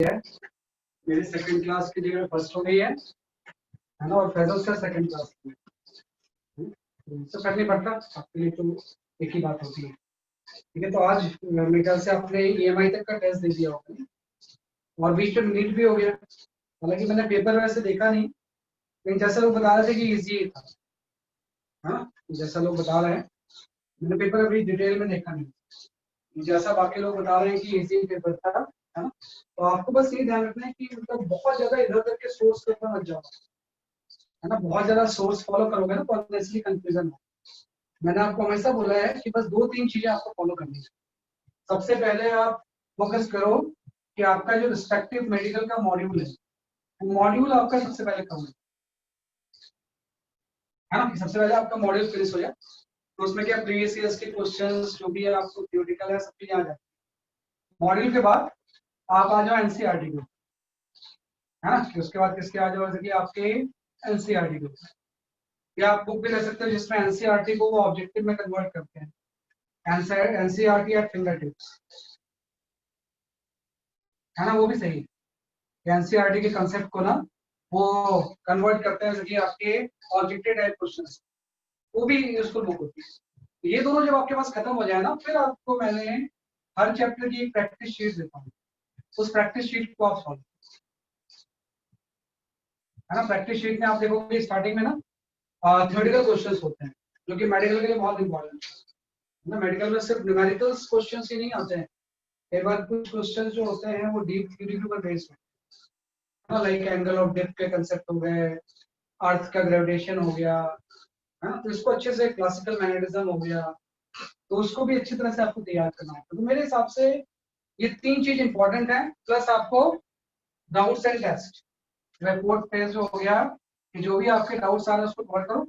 है, मेरी second class की जगह फर्स्ट हो गई है ना, और फैजल सर सेकंड क्लास की तो फर्क नहीं पड़ता, आपके लिए तो एक ही बात होती है। ठीक है, तो आज मेरे ख्याल से आपने EMI तक का टेस्ट दे दिया होगा और बीच में नीट भी हो गया। हालांकि मैंने पेपर वैसे देखा नहीं, लेकिन जैसा लोग बता रहे थे कि इजी था, हाँ जैसा लोग बता रहे हैं, मैंने पेपर अभी डिटेल में देखा नहीं, जैसा बाकी लोग बता रहे हैं कि इजी पेपर था, है ना। तो आपको बस ये ध्यान रखना है कि मतलब बहुत ज्यादा इधर उधर के सोर्स पेपर मत जाओ, है ना। बहुत ज्यादा सोर्स फॉलो करोगे ना तो ऑब्वियसली कंफ्यूजन हो। मैंने आपको हमेशा बोला है कि बस 2-3 चीजें आपको फॉलो करनी है। सबसे पहले आप फोकस करो कि आपका जो रिस्पेक्टिव मेडिकल का मॉड्यूल है, मॉड्यूल आपका सबसे पहले कवर है ना, कि सबसे पहले आपका मॉड्यूल फिनिश हो जाए। तो उसमें क्या प्रीवियस ईयर्स के क्वेश्चंस जो भी है आपको थ्योरेटिकल है सब चीजें आ जाए। मॉड्यूल के बाद आप आ जाओ एनसीईआरटी को, है ना, कि उसके बाद किसके आ जाओ, जैसे कि आपके एनसीईआरटी को, या आप बुक भी ले सकते हो जिसमें एनसीईआरटी को वो ऑब्जेक्टिव में कन्वर्ट करते हैं, एनसीईआरटी एट फिंगर टिप्स, है ना, वो भी सही है। एनसीईआरटी के कंसेप्ट को ना वो कन्वर्ट करते हैं, जैसे कि आपके ऑब्जेक्टिव टाइप क्वेश्चंस, वो भी यूजफुल बुक होती है। ये दोनों जब आपके पास खत्म हो जाए ना, फिर आपको मैंने हर चैप्टर की एक प्रैक्टिस शीट देता हूँ, उस प्रैक्टिस शीट को आप सॉल्व, है ना। प्रैक्टिस शीट में आप देखोगे स्टार्टिंग में ना थ्योरेटिकल क्वेश्चंस होते हैं जो कि मेडिकल के लिए बहुत इंपॉर्टेंट है ना। मेडिकल में सिर्फ न्यूमेरिकल्स क्वेश्चंस ही नहीं आते हैं, कई बार कुछ क्वेश्चंस जो होते हैं वो डीप थ्योरी के ऊपर बेस्ड है ना, लाइक एंगल ऑफ डेप्थ के कंसेप्ट हो गए, अर्थ का ग्रेविटेशन हो गया, है ना। तो इसको अच्छे से क्लासिकल मैग्नेटिज्म हो गया, तो उसको भी अच्छी तरह से आपको तैयार करना है। तो मेरे हिसाब से ये 3 चीज इंपॉर्टेंट है, प्लस आपको doubts and test, report phase हो गया कि जो भी आपके डाउट्स आ रहे हैं उसको कवर करो,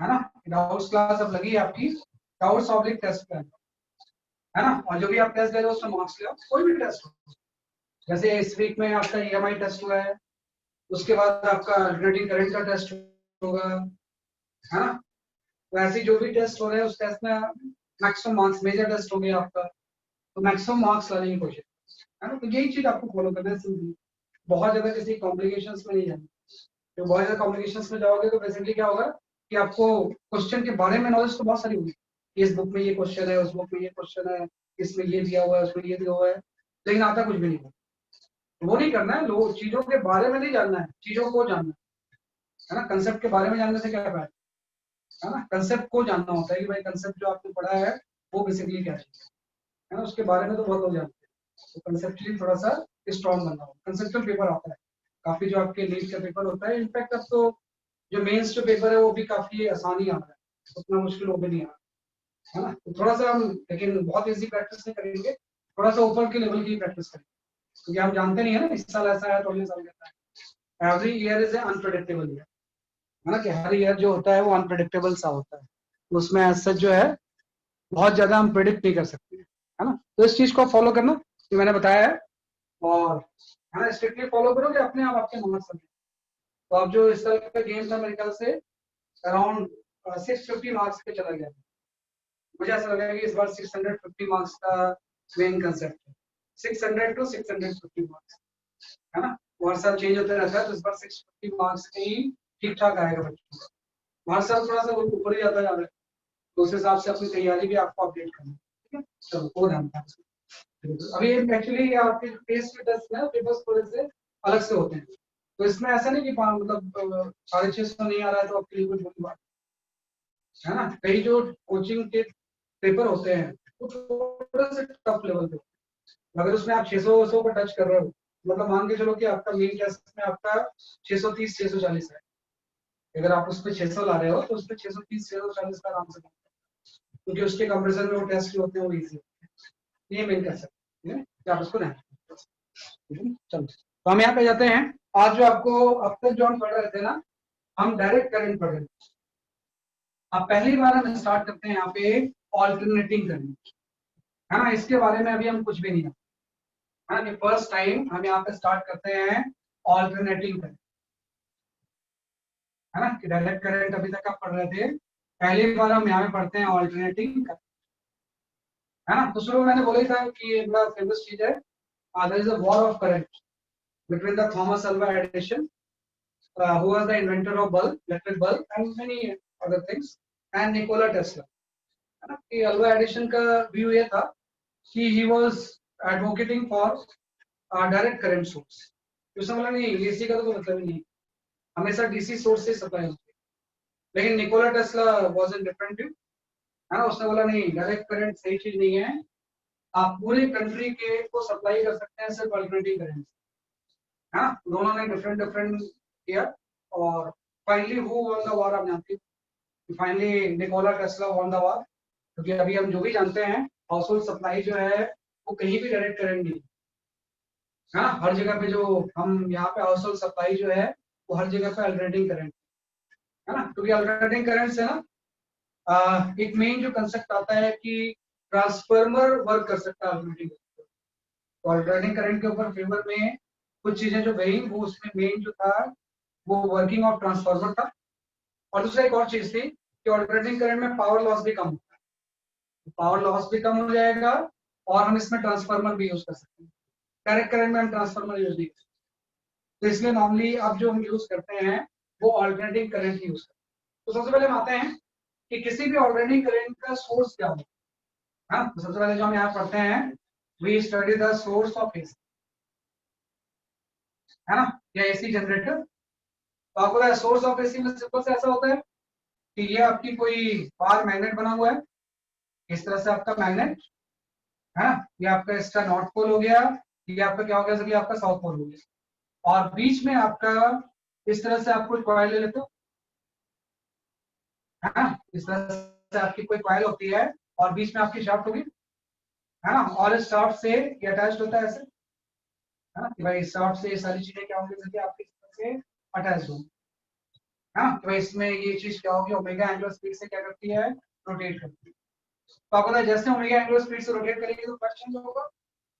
है ना। डाउट्स क्लास अब लगी है आपकी, डाउट्स ऑब्लिक टेस्ट पे, है ना। और जो भी आप टेस्ट दे रहे हो उसमें मार्क्स ले आओ, कोई भी टेस्ट हो। जैसे इस वीक में आपका EMI टेस्ट हुआ है, उसके बाद आपका अल्टरनेटिव करंट का टेस्ट होगा, है ना। तो ऐसे जो भी टेस्ट हो रहे हैं उस टेस्ट में मैक्सिमम मार्क्स, मेजर टेस्ट हो गया आपका तो मैक्सिमम मार्क्स लाने की कोशिश, है ना। तो यही चीज आपको फॉलो करना है सिंपली, बहुत ज्यादा किसी कॉम्प्लिकेशंस में नहीं जाना। तो बहुत ज्यादा कॉम्प्लिकेशंस में जाओगे तो बेसिकली क्या होगा कि आपको क्वेश्चन के बारे में नॉलेज तो बहुत सारी होगी, इस बुक में ये क्वेश्चन है, उस बुक में ये क्वेश्चन है, इसमें ये दिया हुआ है, उसमें ये दिया हुआ है, लेकिन आता कुछ भी नहीं है। वो नहीं करना है, लोग चीजों के बारे में नहीं जानना है, चीजों को जानना है ना। कंसेप्ट के बारे में जानने से क्या फायदा, है ना। कंसेप्ट को जानना होता है कि भाई कंसेप्ट जो आपने पढ़ा है वो बेसिकली क्या है ना। उसके बारे में तो बहुत लोग जानते हैं, तो कंसेप्चुअली थोड़ा सा स्ट्रॉन्ग बनना होगा। कंसेप्चुअल पेपर आता है काफी, जो आपके नीट का पेपर होता है, इनफैक्ट अब तो जो मेंस जो पेपर है वो भी काफी आसानी आ रहा है, उतना मुश्किल वो भी नहीं आ रहा, है ना। तो थोड़ा सा हम, लेकिन बहुत इजी प्रैक्टिस नहीं करेंगे, थोड़ा सा ऊपर के लेवल की प्रैक्टिस करेंगे, क्योंकि हम जानते नहीं है ना इस साल ऐसा है तो अगले साल कैसा है। Every year is unpredictable year, है ना, कि हर ईयर जो होता है वो अनप्रेडिक्टेबल सा होता है, तो उसमें ऐसा जो है बहुत ज्यादा हम प्रेडिक्ट नहीं कर सकते, है ना। तो इस चीज को फॉलो करना जो मैंने बताया है, और है ना स्ट्रिक्टली फॉलो करोगे अपने आप आपके मार्क्स समझ। तो अब जो इस साल का गेम था मेरे ख्याल से अराउंड 650 मार्क्स पे चला गया, मुझे ऐसा लगा कि इस बार 650 मार्क्स का मेन कंसेप्ट है, 600 to 650 मार्क्स, है ना। हर साल चेंज होता रहता है, तो इस बार 650 मार्क्स का ही ठीक ठाक आएगा बच्चों का, हर साल थोड़ा सा ऊपर ही जाता जा रहा है, तो उस हिसाब से अपनी तैयारी भी आपको अपडेट करनी है, ठीक है। चलो वो ध्यान रखना। अभी एक्चुअली आपके टेस्ट टेस्ट है पेपर्स थोड़े से अलग से होते हैं, तो इसमें ऐसा नहीं कि मतलब 650 नहीं आ रहा है तो आपके लिए कुछ बड़ी बात है ना। कई जो कोचिंग के पेपर होते हैं वो थोड़ा सा टफ लेवल पे, अगर उसमें आप 600 पर टच कर रहे हो, मतलब मान के चलो कि आपका मेन टेस्ट में आपका 630 640 है, अगर आप उस पर 600 ला रहे हो तो उस पर 630 640 का आराम से, क्योंकि उसके कंपेरिजन में वो टेस्ट होते हैं वो इजी होते हैं, ये मेन कर सकते हैं कि आप उसको नहीं। चलो तो हम यहाँ पे जाते हैं। आज जो आपको अब तक जो हम पढ़ रहे थे ना, हम डायरेक्ट करंट पढ़ रहे थे। अब पहली बार हम स्टार्ट करते हैं यहाँ पे ऑल्टरनेटिंग करंट, है ना। इसके बारे में अभी हम कुछ भी नहीं है ना, फर्स्ट टाइम हम यहाँ पे स्टार्ट करते हैं ऑल्टरनेटिंग करंट, है ना, कि डायरेक्ट करंट अभी तक आप पढ़ रहे थे, पहली बार हम यहाँ पे पढ़ते हैं ऑल्टरनेटिंग करंट, है ना। तो शुरू में मैंने बोला ही था कि ये बड़ा फेमस चीज है, there is a war of current between the Thomas Alva Edison, who was the inventor of bulb, electric bulb, and many other things, and Nikola Tesla. कि अल्वा एडिशन का व्यू ये था कि he was advocating for direct current source. उसने बोला नहीं, AC का तो कोई मतलब ही नहीं, हमेशा DC सोर्स से सप्लाई होती है. लेकिन Nikola Tesla was in different view, है ना. उसने बोला नहीं, डायरेक्ट करंट सही चीज नहीं है, आप पूरे कंट्री के को सप्लाई कर सकते हैं सिर्फ अल्टरनेटिंग करंट. हाँ, दोनों ने डिफरेंट डिफरेंट किया और finally who won the war. आप जानते हैं finally Nikola Tesla won the war, क्योंकि अभी हम जो भी जानते हैं हाउस होल्ड सप्लाई जो है वो कहीं भी डायरेक्ट करंट नहीं है. हाँ, हर जगह पे जो हम यहाँ पे हाउस होल्ड सप्लाई जो है वो हर जगह पे अल्टरनेटिंग करंट है ना. क्योंकि अल्टरनेटिंग करंट से ना एक मेन जो कंसेप्ट आता है कि ट्रांसफार्मर वर्क कर सकता है अल्टरनेटिंग. तो अल्टरनेटिंग करंट के ऊपर फेवर में कुछ चीजें जो गई वो उसमें मेन जो था वो वर्किंग ऑफ ट्रांसफार्मर था. और दूसरा एक और चीज थी कि अल्टरनेटिंग करंट में पावर लॉस भी कम होता है. पावर लॉस भी कम हो जाएगा और हम इसमें ट्रांसफार्मर भी यूज कर सकते हैं. डायरेक्ट करंट में हम ट्रांसफार्मर यूज नहीं कर सकते. तो इसलिए नॉर्मली अब जो हम यूज करते हैं वो अल्टरनेटिंग करंट यूज करते हैं. तो सबसे पहले हम आते हैं कि किसी भी अल्टरनेटिंग करंट का सोर्स क्या होगा. हाँ, तो सबसे पहले जो हम यहाँ पढ़ते हैं we study the source of AC, है ना, या एसी जनरेटर. तो आपको सोर्स ऑफ एसी में सिंपल से ऐसा होता है कि ये आपकी कोई बार मैग्नेट बना हुआ है, इस तरह से आपका मैग्नेट है ना. ये आपका इसका नॉर्थ पोल हो गया, ये आपका क्या हो गया, जैसे आपका साउथ पोल हो गया, और बीच में आपका इस तरह से आप कोई कॉइल ले लेते हो, है ना. इस तरह से आपकी कोई कॉइल होती है और बीच में आपकी शाफ्ट होगी, है ना. और इस शाफ्ट से ये अटैच्ड होता है ऐसे, है ना, कि भाई इस शाफ्ट से ये सारी चीजें क्या होंगी, जैसे आपकी इस तरह से अटैच्ड होंगी, है ना. तो भाई इसमें ये चीज क्या होगी, ओमेगा एंगुलर स्पीड से क्या करती है, रोटेट करती है. तो आपको पता है जैसे ओमेगा एंगुलर स्पीड से रोटेट करेगी तो फ्लक्स चेंज होगा,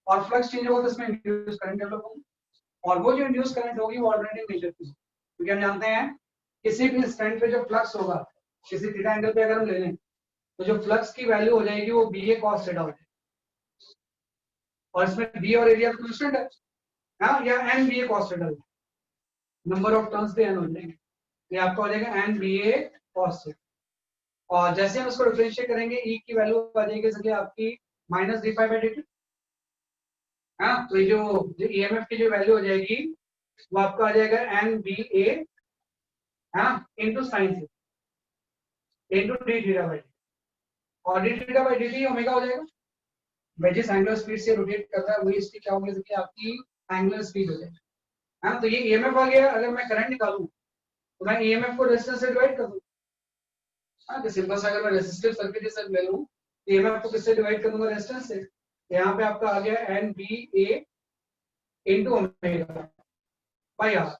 और फ्लक्स चेंज होगा तो इसमें इंड्यूस करंट डेवलप होगी, और वो जो इंड्यूस करंट होगी वो अल्टरनेटिंग नेचर की होगी. क्योंकि हम जानते हैं किसी भी इंस्टेंट पे जो फ्लक्स होगा, किसी थीटा एंगल पे अगर हम ले लें तो जो फ्लक्स की वैल्यू हो जाएगी वो बी ए कॉस थीटा हो जाएगी. और इसमें बी और एरिया कांस्टेंट है, हाँ, या N B A cos theta, number of turns पे एन हो जाएंगे. ये आपका हो जाएगा N B A cos theta. और जैसे हम इसको डिफरेंशिएट करेंगे ई की वैल्यू आ जाएगी जैसे आपकी minus D phi by D T. हाँ, तो ये जो ईएमएफ की जो वैल्यू हो जाएगी वो आपका आ जाएगा N B A into sine theta into D theta by D. और D theta by D T omega हो जाएगा. भाई जिस एंगुलर स्पीड से रोटेट कर रहा है वही इसकी क्या होगी, जैसे आपकी एंगुलर स्पीड हो जाएगी. हाँ, तो ये ईएमएफ आ गया. अगर मैं करंट निकालूं तो मैं ईएमएफ को रेजिस्टेंस से डिवाइड कर दूं. हाँ, तो सिंपल सा अगर मैं रेजिस्टिव सर्किट जैसे ले लूं तो ईएमएफ को किससे डिवाइड कर दूंगा, रेजिस्टेंस से. यहाँ पे आपका आ गया N B A into omega by R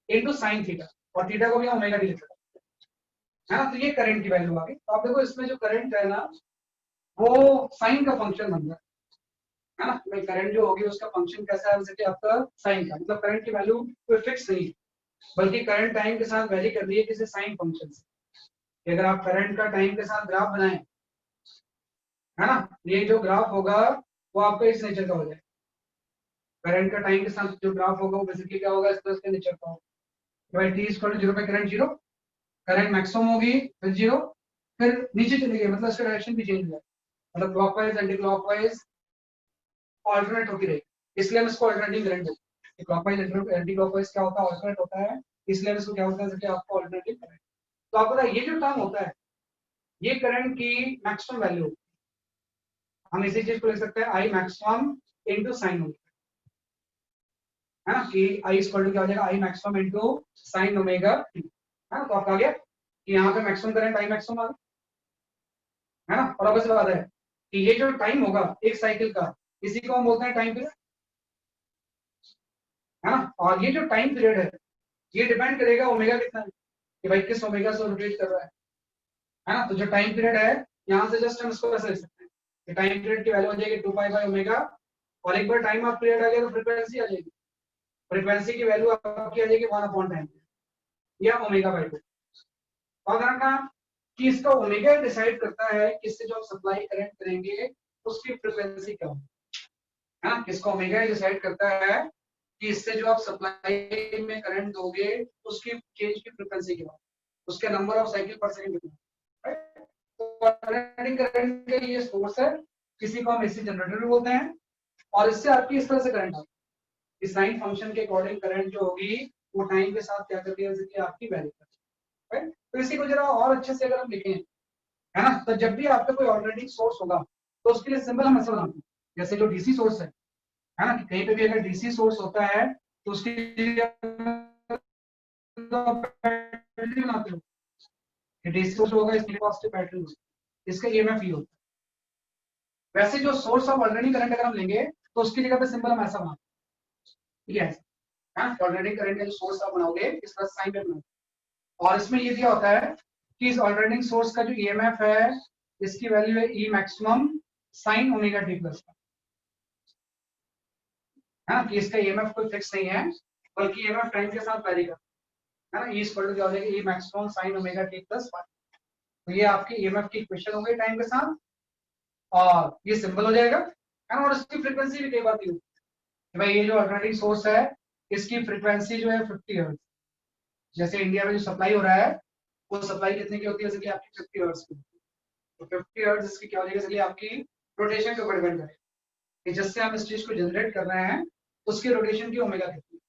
into sine theta, और थीटा को भी ओमेगा डी लिखा है ना. तो ये करंट की वैल्यू आ गई. तो आप देखो इसमें जो करंट है ना वो साइन का फंक्शन बन गया, है ना. भाई करंट जो होगी उसका फंक्शन कैसा है, जैसे कि आपका साइन का, मतलब करंट की वैल्यू कोई फिक्स नहीं है, बल्कि करंट टाइम के साथ वैरी कर रही है किसी साइन फंक्शन से. अगर आप करंट का टाइम के साथ ग्राफ बनाएं, है ना, ये जो ग्राफ होगा वो आपका इस नेचर का हो जाएगा. करंट का टाइम के साथ जो ग्राफ होगा वो बेसिकली क्या होगा, इस तरह के नेचर का होगा. भाई टी इक्वल टू 0 पे करंट 0, करंट मैक्सिमम होगी फिर 0, फिर नीचे चली गई, मतलब इसका डायरेक्शन भी चेंज हो जाएगा, मतलब क्लॉकवाइज एंटी क्लॉकवाइज ऑल्टरनेट होती रहेगी. इसलिए हम इसको अल्टरनेटिंग करंट बोलते हैं. क्लॉकवाइज एंटी क्लॉकवाइज क्या होता है, ऑल्टरनेट होता है, इसलिए हम इसको क्या होता है, जैसे आपको अल्टरनेटिंग करंट. तो आपको पता है ये जो टर्म होता है ये करंट की मैक्सिमम वैल्यू, हम इसी चीज को लिख सकते हैं I maximum into sine omega, है ना, कि आई इक्वल टू क्या हो जाएगा, I maximum into sine omega, है ना. तो आपका आ गया कि यहाँ पे मैक्सिमम करंट आई मैक्सिमम आ गया, है ना. और अब इस बात है कि ये जो टाइम होगा एक साइकिल का, इसी को हम बोलते हैं टाइम पीरियड, है ना. और ये जो टाइम पीरियड है ये डिपेंड करेगा ओमेगा कितना है, कि भाई किस ओमेगा से रोटेट कर रहा है ना. तो जो टाइम पीरियड है यहाँ से जस्ट हम इसको ऐसे लिख सकते हैं कि टाइम पीरियड की वैल्यू हो जाएगी 2 पाई बाई ओमेगा, और एक बार टाइम ऑफ पीरियड आ गया तो फ्रीक्वेंसी आ जाएगी, फ्रीक्वेंसी की वैल्यू आपकी आ जाएगी 1 अपॉन टाइम या ओमेगा बाई 2. और रखना कि इसका ओमेगा डिसाइड करता है कि इससे जो हम सप्लाई करंट करेंगे उसकी फ्रीक्वेंसी क्या होगी, है ना, किसका ओमेगा डिसाइड करता है कि इससे जो आप सप्लाई में करंट दोगे उसकी चेंज की फ्रीक्वेंसी क्या, उसके नंबर ऑफ साइकिल पर सेकंड कितना, राइट। तो अल्टरनेटिंग करंट का ये सोर्स है, किसी को हम एसी जनरेटर भी बोलते हैं, और इससे आपकी इस तरह से करंट आती है। इस लाइन फंक्शन के अकॉर्डिंग करंट जो होगी वो टाइम के साथ क्या करती है, जैसे कि आपकी वैल्यू करती है, राइट। तो इसी को जरा और अच्छे से अगर हम लिखें, है ना, तो जब भी आपका कोई ऑल्टरनेटिंग सोर्स होगा तो उसके लिए सिंबल हम ऐसे बनाते हैं, जैसे जो डीसी सोर्स है ना, कि कहीं पे भी अगर डीसी सोर्स होता है तो उसके लिए बैटरी बनाते हो, कि डीसी सोर्स होगा इसके पॉजिटिव बैटरी होगी, इसका ईएमएफ ही होता है। वैसे जो सोर्स ऑफ ऑल्टरनेटिंग करंट अगर हम लेंगे तो उसकी जगह पे सिंबल हम ऐसा बनाते हैं, ठीक है, ऑल्टरनेटिंग करंट का जो सोर्स आप बनाओगे इस तरह साइन पे बनाओगे, और इसमें ये दिया होता है कि इस ऑल्टरनेटिंग सोर्स का जो ईएमएफ है इसकी वैल्यू है ई maximum sine omega T plus, है ना, कि इसका ईएमएफ कोई फिक्स नहीं है बल्कि ईएमएफ टाइम के साथ वेरी करता है ना, ई इक्वल टू क्या हो जाएगा, ई maximum sine omega T plus 1। तो ये आपकी ईएमएफ की इक्वेशन हो गई टाइम के साथ, और ये सिंबल हो जाएगा, है ना, और इसकी फ्रीक्वेंसी भी कई बार दी होती है, भाई ये जो अल्टरनेटिंग सोर्स है इसकी फ्रीक्वेंसी जो है 50 हर्ट्ज, जैसे इंडिया में जो सप्लाई हो रहा है वो सप्लाई कितने की होती है, जैसे कि आपकी 50 हर्ट्ज की, तो 50 हर्ट्ज इसकी क्या हो जाएगी, जैसे कि आपकी रोटेशन के ऊपर डिपेंड करेगा कि जिससे हम इस चीज को जनरेट कर रहे हैं उसकी रोटेशन की ओमेगा कितनी,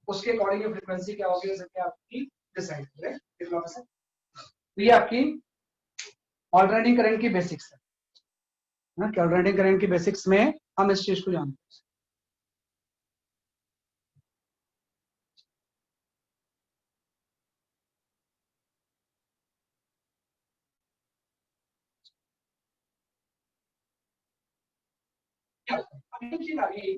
उसके अकॉर्डिंग फ्रीक्वेंसी क्या होगी, जैसे कि आपकी डिसाइड करें इस बात से। तो ये आपकी ऑल्टरनेटिंग करंट की बेसिक्स है ना, कि ऑल्टरनेटिंग करंट की बेसिक्स में हम इस चीज को जानते हैं। अगली चीज आ गई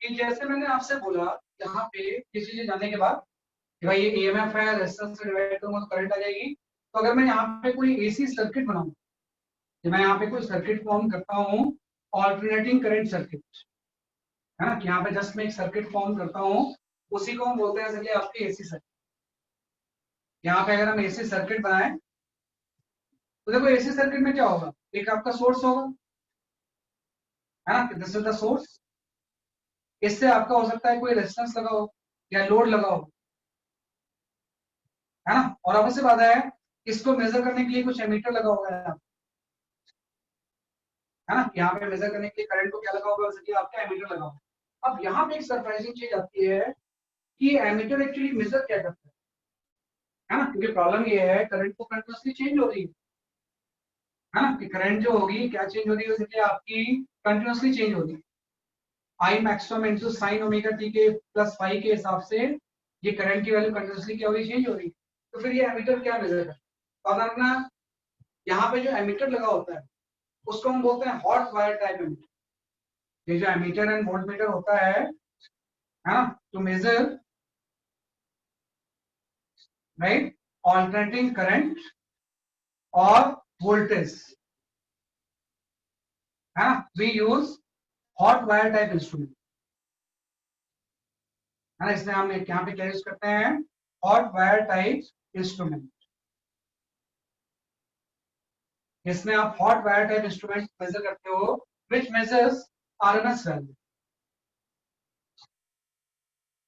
कि जैसे मैंने आपसे बोला यहाँ पे किसी चीज जानने के बाद कि भाई ये ईएमएफ है, रेजिस्टेंस से डिवाइड करूंगा तो करंट आ जाएगी। तो अगर मैं यहाँ पे कोई एसी सर्किट बनाऊं, कि मैं यहाँ पे कोई सर्किट फॉर्म करता हूँ, ऑल्टरनेटिंग करंट सर्किट, है ना, कि यहाँ पे जस्ट मैं एक सर्किट फॉर्म करता हूँ, उसी को हम बोलते हैं जैसे कि आपकी एसी सर्किट। यहाँ पे अगर हम एसी सर्किट बनाएं तो देखो एसी सर्किट में क्या होगा, एक आपका सोर्स होगा, है ना, दिस इज द सोर्स, इससे आपका हो सकता है कोई रेजिस्टेंस लगा हो या लोड लगा हो, है ना, और अब से बात है इसको मेजर करने के लिए कुछ एमीटर लगा होगा यहाँ, है ना, यहाँ पे मेजर करने के लिए करंट को क्या लगा होगा, जैसे कि आपका एमीटर लगा होगा। अब यहाँ पे एक सरप्राइजिंग चीज आती है कि एमीटर एक्चुअली मेजर क्या करता है ना, क्योंकि प्रॉब्लम ये है करंट को कंटिन्यूसली चेंज हो रही है ना, कि करंट जो होगी क्या चेंज हो रही है, जैसे कि आपकी कंटिन्यूसली चेंज हो रही है, I maximum into sine omega T के प्लस फाइव के हिसाब से ये करंट की वैल्यू कंटिन्यूसली क्या हो रही है, चेंज हो रही है। तो फिर ये एमीटर क्या मेजर करता है, और अपना यहाँ पे जो एमीटर लगा होता है उसको हम बोलते हैं हॉट वायर टाइप एमीटर। ये जो एमीटर एंड वोल्टमीटर होता है ना, to measure right alternating current और वोल्टेज, है ना, we use hot wire type instrument, है ना, इसमें हम यहाँ पे क्या यूज करते हैं, हॉट वायर टाइप इंस्ट्रूमेंट। इसमें आप hot wire type instrument major करते हो विच मेजर्स आरएमएस वैल्यू,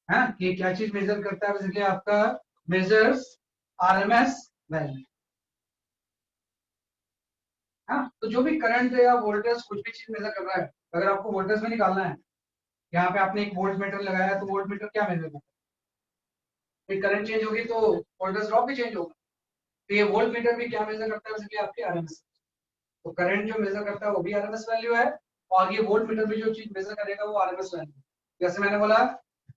है ना, कि क्या चीज मेजर करता है, बेसिकली आपका मेजर्स आरएमएस वैल्यू, हाँ, तो जो भी करंट या वोल्टेज कुछ भी चीज मेजर कर रहा है, अगर आपको वोल्टेज में निकालना है, यहाँ पे आपने एक वोल्ट मीटर लगाया तो वोल्ट मीटर क्या मेजर करता है, करंट चेंज होगी तो वोल्टेज ड्रॉप भी चेंज होगा, तो ये वोल्ट मीटर भी क्या मेजर करता है, बेसिकली आपके आरएमएस, तो करंट जो मेजर करता है वो भी आरएमएस वैल्यू है, और ये वोल्ट मीटर भी जो चीज मेजर करेगा वो आरएमएस वैल्यू। जैसे मैंने बोला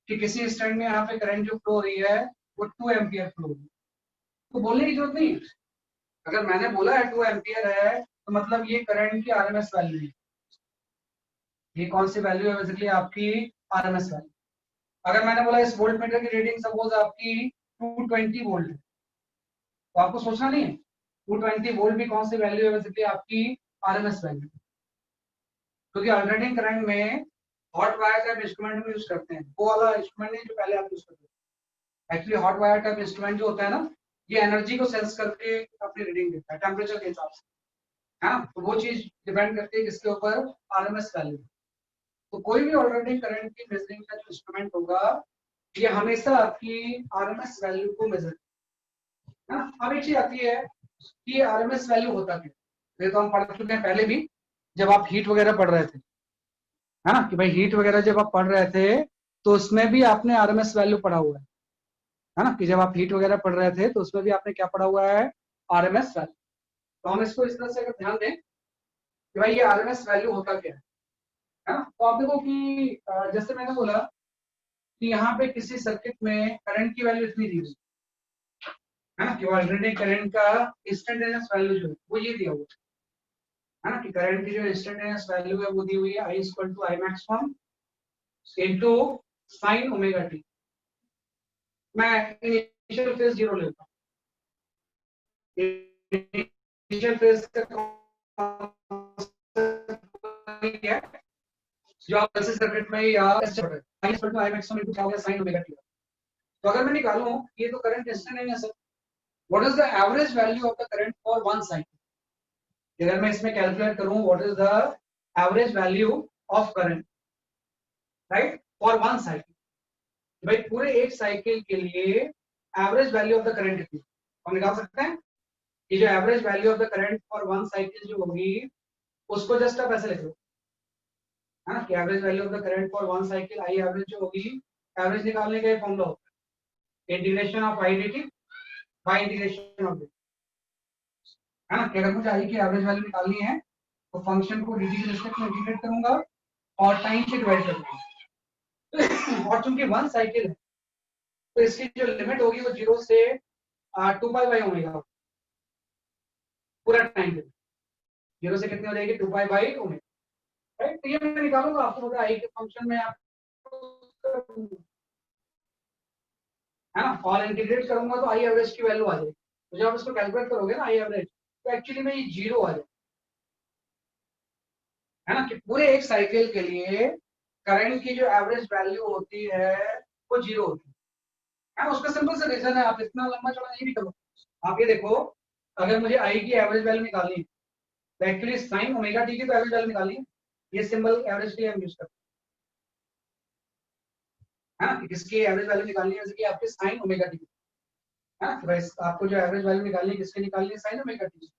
कि किसी स्टैंड में यहाँ पे करंट जो फ्लो हो रही है वो 2 एम्पियर फ्लो हो रही है, तो बोलने की जरूरत नहीं है, अगर मैंने बोला है 2 एम्पियर है तो मतलब ये करंट की आरएमएस वैल्यू है, ये कौन सी वैल्यू है, बेसिकली आपकी आरएमएस वैल्यू। अगर मैंने बोला इस वोल्ट मीटर की रीडिंग सपोज आपकी 220 वोल्ट है, तो आपको सोचना नहीं है 220 वोल्ट भी कौन सी वैल्यू है, बेसिकली आपकी आरएमएस वैल्यू, क्योंकि अल्टरनेटिंग करंट में हॉट वायर टाइप इंस्ट्रूमेंट हम यूज करते हैं, वो वाला इंस्ट्रूमेंट नहीं जो पहले आप यूज करते थे। Actually hot wire type instrument जो होता है ना, ये एनर्जी को सेंस करके अपनी रीडिंग देता है टेम्परेचर के हिसाब से, है ना, तो वो चीज डिपेंड करती है किसके ऊपर, आरएमएस वैल्यू। तो कोई भी ऑल्टरनेटिंग करंट की मेजरिंग का जो इंस्ट्रूमेंट होगा ये हमेशा आपकी आरएमएस वैल्यू को मेजर है ना। अब एक चीज आती है कि आरएमएस वैल्यू होता क्या, ये तो हम पढ़ चुके हैं पहले भी जब आप हीट वगैरह पढ़ रहे थे, है ना, कि भाई हीट वगैरह जब आप पढ़ रहे थे तो उसमें भी आपने आरएमएस वैल्यू पढ़ा हुआ है ना, कि जब आप हीट वगैरह पढ़ रहे थे तो उसमें भी आपने क्या पढ़ा हुआ है, आरएमएस वैल्यू। तो हम इसको इस तरह से अगर ध्यान दें कि भाई ये आरएमएस वैल्यू होता क्या है ना। तो आप देखो कि जैसे मैंने बोला कि यहाँ पे किसी सर्किट में करंट की वैल्यू इतनी दी हुई है ना, कि ऑल्टरनेटिंग करंट का इंस्टेंटेनियस वैल्यू जो है वो ये दिया हुआ है ना, कि करंट की जो इंस्टेंटेनियस वैल्यू है वो दी हुई है, I equal to I maximum into sine omega T. मैं इनिशियल फेज 0 लेता हूँ। इनिशियल फेज का क्या है जो आप ऐसे सर्किट में या I equal to I maximum into क्या हो गया, साइन ओमेगा टी। तो अगर मैं निकालूं ये तो करंट इंस्टेंटेनियस है, what is the average value of the current for one cycle. अगर मैं इसमें कैलकुलेट करूं what is the average value of current right for one cycle, भाई पूरे एक साइकिल के लिए average value of the current कितनी हम निकाल सकते हैं। ये जो average value of the current for one cycle जो होगी उसको जस्ट आप ऐसे लिख लो, है ना, कि average value of the current for one cycle I average जो होगी, एवरेज निकालने का फॉर्मूला होता है integration of I dt bye integration of dt, है ना, कि अगर मुझे आई की एवरेज वैल्यू निकालनी है तो फंक्शन को dt के रिस्पेक्ट में इंटीग्रेट करूंगा और टाइम से डिवाइड कर दूंगा। और चूंकि वन साइकिल है तो इसकी जो लिमिट होगी वो 0 से 2 पाई बाई ओमेगा पूरा टाइम पे, 0 से कितनी हो जाएगी 2 पाई बाई ओमेगा, राइट। तो ये मैं निकालूंगा आपको पता आई के फंक्शन में आप है ना, और इंटीग्रेट करूंगा तो आई एवरेज की वैल्यू आ जाएगी। तो जब आप इसको कैलकुलेट करोगे ना आई एवरेज तो एक्चुअली में ये 0 आ जाएगा, है ना, कि पूरे एक साइकिल के लिए करंट की जो एवरेज वैल्यू होती है वो 0 होती है। उसका सिंपल सा रीजन है, आप इतना लंबा चौड़ा नहीं भी करो। आप ये देखो अगर मुझे आई की एवरेज वैल्यू निकालनी है तो एक्चुअली साइन ओमेगा टी की तो एवरेज वैल्यू निकालनी है, ये सिंबल एवरेज के लिए हम यूज करते हैं, है ना, किसकी एवरेज वैल्यू निकालनी है, जैसे कि आपके साइन ओमेगा टी, है ना, तो आपको जो एवरेज वैल्यू निकालनी है किसकी निकालनी है, साइन ओमेगा टी।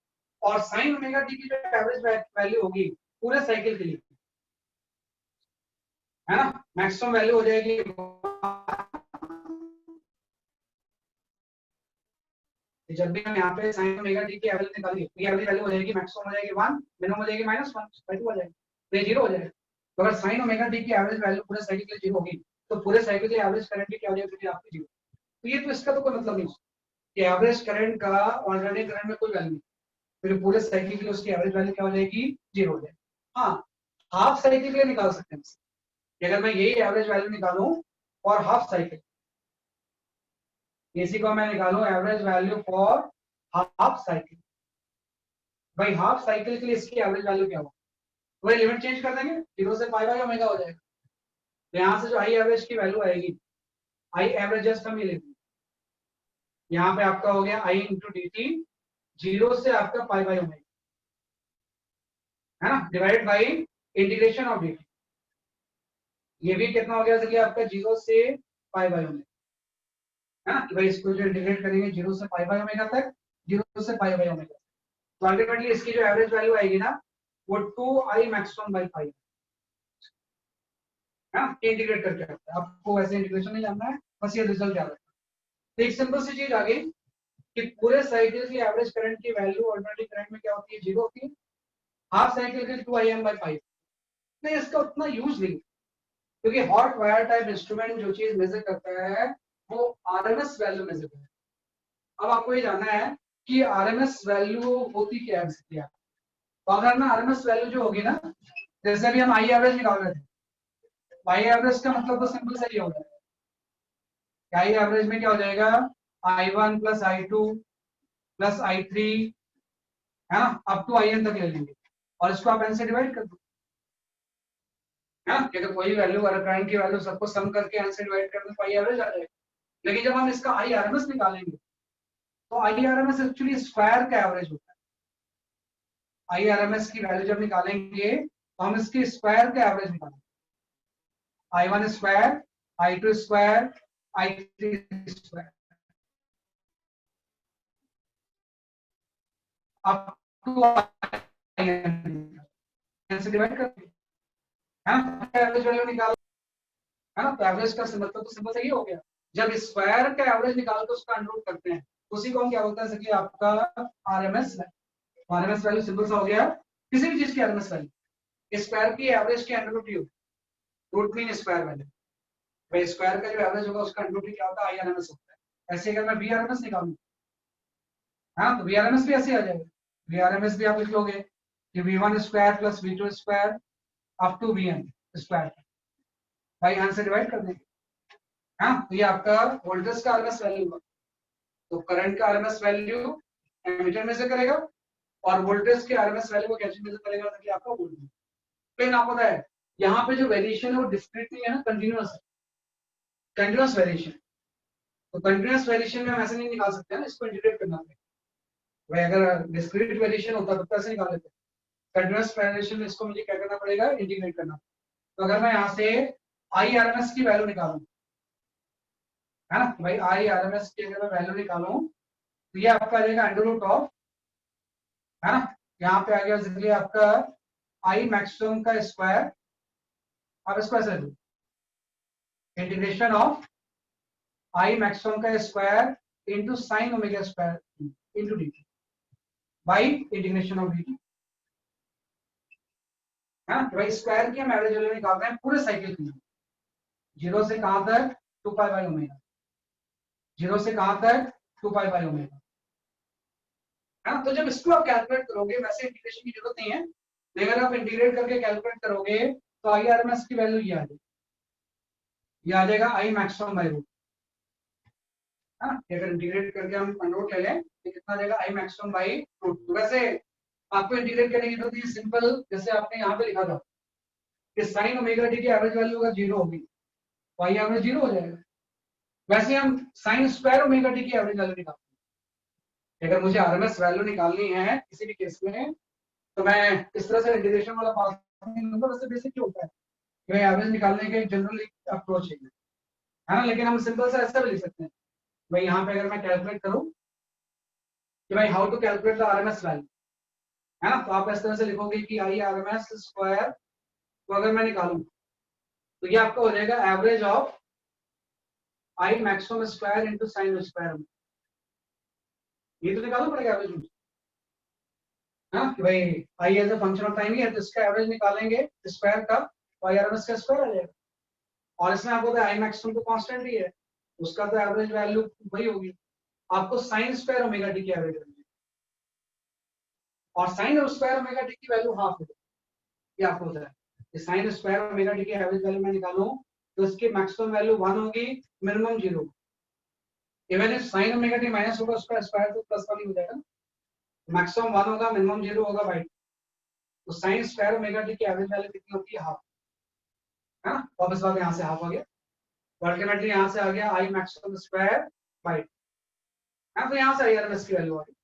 और साइन ओमेगा टी की जो एवरेज वैल्यू होगी पूरे साइकिल के लिए, है ना, मैक्सिमम वैल्यू हो जाएगी जब भी हम यहाँ पे साइन ओमेगा टी की एवरेज निकालेंगे तो एवरेज वैल्यू हो जाएगी मैक्सिमम हो जाएगी 1, मिनिमम हो जाएगी -1 2 हो जाएगी, तो ये 0 हो जाएगा। तो अगर साइन ओमेगा टी की एवरेज वैल्यू पूरे साइकिल के लिए 0 होगी तो पूरे साइकिल के लिए एवरेज करंट की क्या हो जाएगी आपकी 0। तो ये तो इसका तो कोई मतलब नहीं कि एवरेज करंट का ऑल्टरनेटिंग करंट में कोई वैल्यू नहीं, फिर पूरे साइकिल के लिए उसकी एवरेज वैल्यू क्या हो जाएगी 0 हो जाएगी। हाँ हाफ साइकिल के लिए निकाल सकते हैं कि अगर मैं यही एवरेज वैल्यू निकालूं और हाफ साइकिल, इसी को मैं निकालूं average value for half cycle, भाई हाफ साइकिल के लिए इसकी एवरेज वैल्यू क्या होगा, वही लिमिट चेंज कर देंगे 0 से पाई बाई ओमेगा हो जाएगा। तो यहाँ से जो आई एवरेज की वैल्यू आएगी, आई एवरेज जस्ट हम ये लेते हैं, यहाँ पे आपका हो गया आई इंटू डी टी 0 से आपका पाई बाई ओमेगा, है ना, divide by integration of D T, ये भी कितना हो गया जैसे कि आपका 0 से पाई बाई ओमेगा, है ना, कि भाई इसको जो इंटीग्रेट करेंगे 0 से पाई बाई ओमेगा तक, 0 से पाई बाई ओमेगा, तो अल्टीमेटली इसकी जो एवरेज वैल्यू आएगी ना वो 2i मैक्सिमम बाई पाई, है ना, इंटीग्रेट करके रखते हैं, आपको वैसे इंटीग्रेशन नहीं जानना है, बस ये रिजल्ट याद रखना। तो एक सिंपल सी चीज आ गई कि पूरे साइकिल की एवरेज करंट की वैल्यू ऑल्टरनेटिंग करंट में क्या होती है 0 होती है, हाफ साइकिल की 2im बाई 5। नहीं इसका उतना यूज नहीं, क्योंकि हॉट वायर टाइप इंस्ट्रूमेंट जो चीज मेजर करता है वो आरएमएस वैल्यू मेजर करता है। अब आपको ये जानना है कि आरएमएस वैल्यू होती क्या है। तो अगर ना आरएमएस वैल्यू जो होगी ना, जैसे अभी हम आई एवरेज निकाल रहे थे, आई एवरेज का मतलब तो सिंपल सा ही होगा, आई एवरेज में क्या हो जाएगा i1 plus i2 plus i3, है ना, अप टू in तक ले लेंगे और इसको आप n से डिवाइड कर दो, है ना, कि कोई वैल्यू अगर करंट की वैल्यू सबको सम करके n से डिवाइड कर दो तो आई एवरेज आ जाएगा। लेकिन जब हम इसका आई आरएमएस निकालेंगे तो आई आरएमएस एक्चुअली स्क्वायर का एवरेज होता है, आई आरएमएस की वैल्यू जब निकालेंगे तो हम इसके स्क्वायर का एवरेज निकालेंगे, I1 square, I2 square, I3 square up to से डिवाइड करते हैं ना, एवरेज वैल्यू निकाल है ना। तो एवरेज का मतलब तो सिंपल से ये हो गया, जब स्क्वायर का एवरेज निकाल के उसका अंडर रूट करते हैं उसी को हम क्या बोलते हैं, जैसे कि आपका आरएमएस आरएमएस वैल्यू सिंपल सा हो गया, किसी भी चीज की आरएमएस वैल्यू स्क्वायर की एवरेज के under root you, root mean square value, भाई स्क्वायर का जो एवरेज होगा उसका अंडर रूट क्या होता है, आईआरएमएस होता है। ऐसे अगर मैं वीआरएमएस निकालूं, हाँ तो वीआरएमएस भी ऐसे आ जाएगा, वीआरएमएस भी आप लिख लोगे कि V one square plus V two square up to VN square, भाई यहाँ से डिवाइड कर देंगे। हाँ तो ये आपका वोल्टेज का आरएमएस वैल्यू होगा, तो करंट का आरएमएस वैल्यू एमीटर में से करेगा और वोल्टेज के आरएमएस वैल्यू को कैसे मेजर करेगा, ताकि आपका वोल्टेज। लेकिन आपको पता है यहाँ पे जो वेरिएशन है वो डिस्क्रीट नहीं है ना, कंटिन्यूअस है, कंटिन्यूअस वेरिएशन। तो कंटिन्यूअस वेरिएशन में हम ऐसे नहीं निकाल सकते ना, इसको इंटीग्रेट करना पड़ेगा। भाई अगर डिस्क्रीट वेरिएशन होता तो ऐसे निकाल लेते, कंटिन्यूअस वेरिएशन में इसको मुझे क्या करना पड़ेगा, इंटीग्रेट करना। तो अगर मैं यहाँ से आई आरएमएस की वैल्यू निकालूं, है ना भाई, आई आरएमएस की अगर मैं वैल्यू निकालूं तो ये आपका आ जाएगा अंडर रूट ऑफ, है ना, यहाँ पे आ गया इसलिए आपका आई मैक्सिमम का स्क्वायर, आप इसको ऐसे लो, इंटीग्रेशन ऑफ आई मैक्सिमम का square into sine omega square into D by integration of D, है ना। भाई स्क्वायर की हम एवरेज वैल्यू निकाल रहे हैं पूरे साइकिल की, जीरो से कहां तक, 2 पाई बाई ओमेगा, जीरो से कहां तक, 2 पाई बाई ओमेगा, है ना। तो जब इसको आप कैलकुलेट करोगे, वैसे इंटीग्रेशन की जरूरत नहीं है, लेकिन अगर आप इंटीग्रेट करके कैलकुलेट करोगे तो आई आरएमएस की वैल्यू ये आ जाएगी, ये आ जाएगा आई मैक्सिमम बाई रूट, है ना। अगर इंटीग्रेट करके हम रूट ले लें तो कितना आ जाएगा, आई मैक्सिमम बाई रूट। वैसे आपको इंटीग्रेट करने की जरूरत नहीं है, सिंपल जैसे आपने यहाँ पे लिखा था कि साइन ओमेगा टी की एवरेज वैल्यू अगर जीरो होगी तो आई एवरेज जीरो हो जाएगा। वैसे हम साइन स्क्वायर ओमेगा टी की एवरेज वैल्यू निकालते हैं, अगर मुझे आरएमएस वैल्यू निकालनी है किसी भी केस में तो मैं इस तरह से इंटीग्रेशन वाला पास नहीं लूंगा। वैसे बेसिक क्या होता है कि एवरेज निकालने के जनरल अप्रोच है ना, लेकिन हम सिंपल से ऐसा भी लिख सकते हैं, भाई यहाँ पे अगर मैं कैलकुलेट करूं कि भाई how to calculate the RMS value, है ना, तो आप इस तरह से लिखोगे कि आई आरएमएस स्क्वायर को अगर मैं निकालूं तो ये आपका हो जाएगा average of I maximum square into sine square, ये तो निकालना पड़ेगा एवरेज, हाँ कि भाई I as a function of time ही है तो इसका एवरेज निकालेंगे स्क्वायर का, तो आई आरएमएस का स्क्वायर आ जाएगा। और इसमें आपको आई मैक्सिमम तो कांस्टेंट ही है, उसका तो एवरेज वैल्यू वही होगी, आपको साइन स्क्वायर ओमेगा टी की एवरेज वैल्यू, और साइन स्क्वायर ओमेगा टी की वैल्यू हाफ है, ये आपको होता है साइन स्क्वायर ओमेगा टी की एवरेज वैल्यू मैं निकालूं तो इसकी मैक्सिमम वैल्यू 1 होगी, minimum 0। Even if sign omega T minus होगा उसका स्क्वायर तो प्लस 1 ही हो जाएगा, मैक्सिमम 1 होगा, मिनिमम 0 होगा भाई। तो साइन स्क्वायर ओमेगा टी की एवरेज वैल्यू कितनी होती है, हाफ, है ना। वापस बात यहाँ से हाफ आ गया, अल्टीमेटली यहाँ से आ गया आई मैक्सिमम स्क्वायर बाई, है तो यहाँ से आई आरएमएस की वैल्यू आ गई,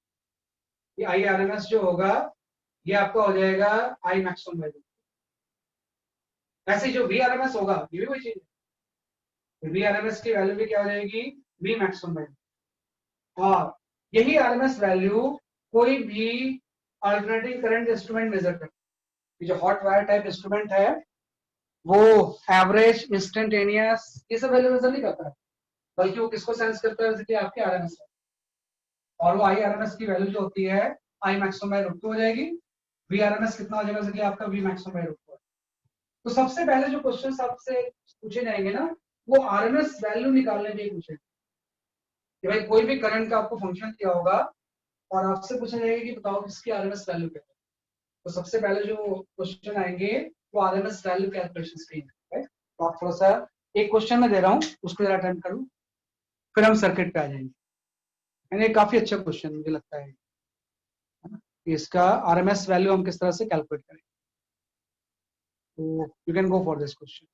ये आई आरएमएस जो होगा ये आपका हो जाएगा आई मैक्सिमम वैल्यू। ऐसे जो वी आरएमएस होगा ये भी वही चीज है, वी आरएमएस की वैल्यू भी क्या हो जाएगी, वी मैक्सिमम वैल्यू। और यही आरएमएस वैल्यू कोई भी अल्टरनेटिंग करंट इंस्ट्रूमेंट मेजर करता है, जो हॉट वायर टाइप इंस्ट्रूमेंट है वो एवरेज, इंस्टेंटेनियस ये सब वैल्यू मेजर नहीं करता है, बल्कि वो किसको सेंस करता है, जैसे कि आपके आरएमएस है। और वो आई आरएमएस की वैल्यू जो होती है आई मैक्सिमम बाय रूट 2 हो जाएगी, वी आरएमएस कितना हो जाएगा, जैसे कि आपका वी मैक्सिमम बाय रूट 2। तो सबसे पहले जो क्वेश्चन आपसे पूछे जाएंगे ना वो आरएमएस वैल्यू निकालने के पूछे, कि भाई कोई भी करंट का आपको फंक्शन दिया होगा और आपसे पूछा जाएगा कि बताओ इसकी आरएमएस वैल्यू क्या है। तो सबसे पहले जो क्वेश्चन आएंगे वो आरएमएस वैल्यू कैलकुलेशन के हैं। तो आप थोड़ा सा एक क्वेश्चन में दे रहा हूँ उसको जरा अटेम्प्ट करूँ, फिर हम सर्किट पे आ जाएंगे। यानी काफी अच्छा क्वेश्चन मुझे लगता है ना, कि इसका आरएमएस वैल्यू हम किस तरह से कैलकुलेट करें। तो you can go for this question.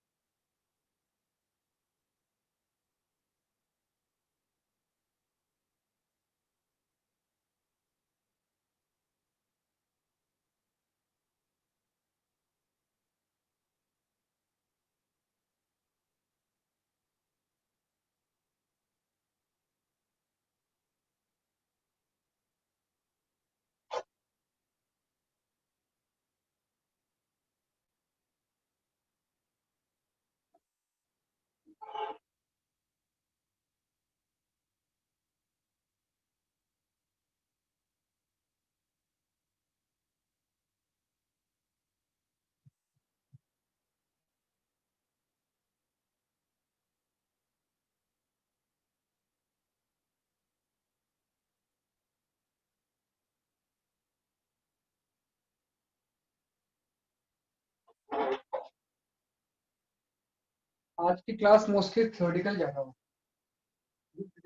आज की क्लास मोस्टली थ्योरेटिकल ज्यादा हो,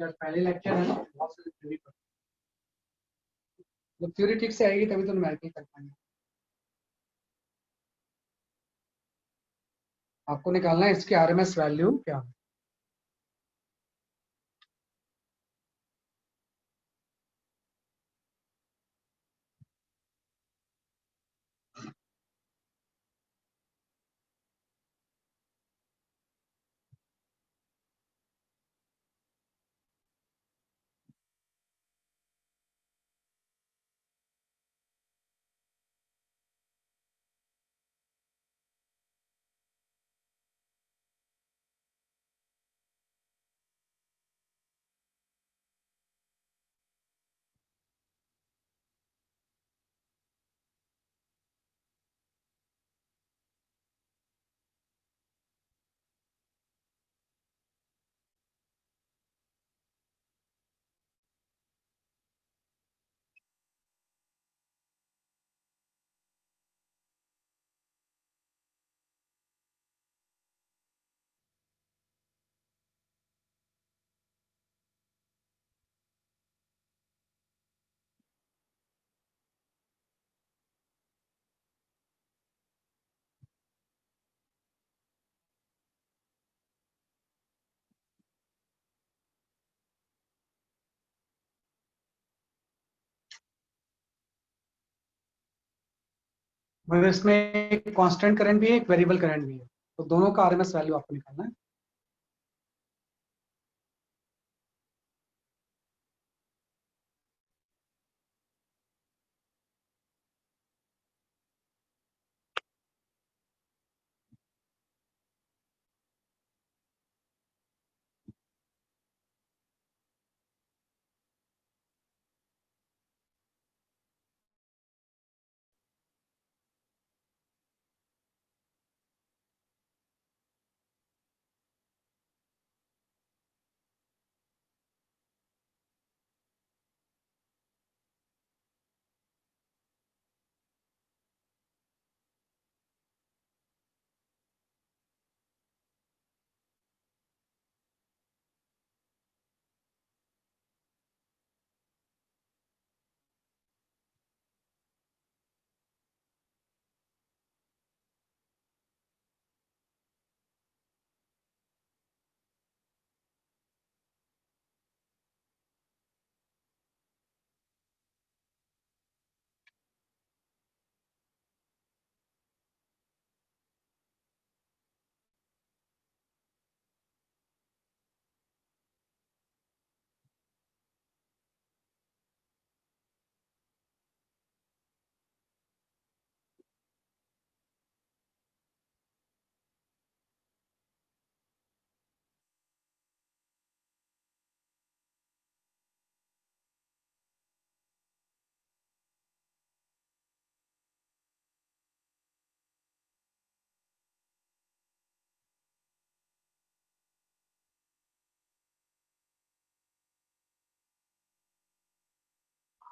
पहले लेक्चर है ना, बहुत सारी थ्योरी पर, जब थ्योरी ठीक से आएगी तभी तो न्यूमेरिकल कर पाएंगे। आपको निकालना है इसकी आरएमएस वैल्यू क्या है। मगर इसमें एक कांस्टेंट करंट भी है, एक वेरिएबल करंट भी है, तो दोनों का आरएमएस वैल्यू आपको निकालना है।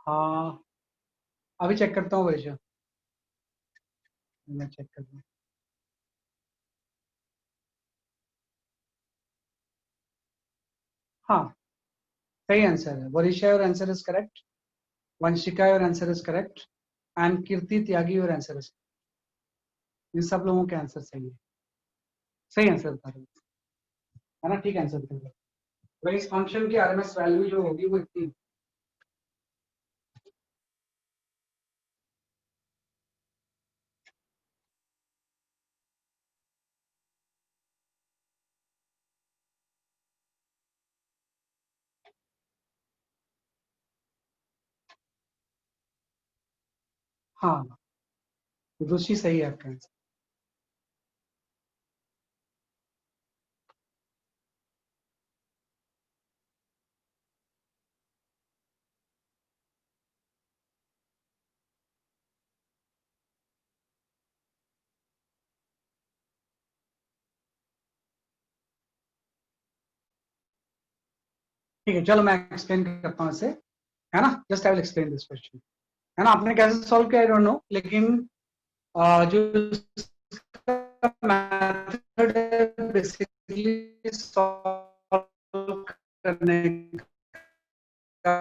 हाँ, अभी चेक करता हूँ वैसे, मैं चेक कर लूँ। हाँ, सही आंसर है। Varisha your answer is correct, Vanshika your answer is correct, and Kirti Tyagi your answer is, इन सब लोगों के आंसर सही है। सही आंसर बता रहे हो, है ना, ठीक आंसर बता रहे हो। वही इस फंक्शन की आरएमएस वैल्यू जो होगी वो इतनी। हाँ, रुचि सही है आपका आंसर। ठीक है, चलो मैं एक्सप्लेन करता हूँ इसे, है ना। Just I will explain this question, है ना। आपने कैसे सॉल्व किया आई डोंट नो, लेकिन जो मेथड है बेसिक इजीली सॉल्व करने का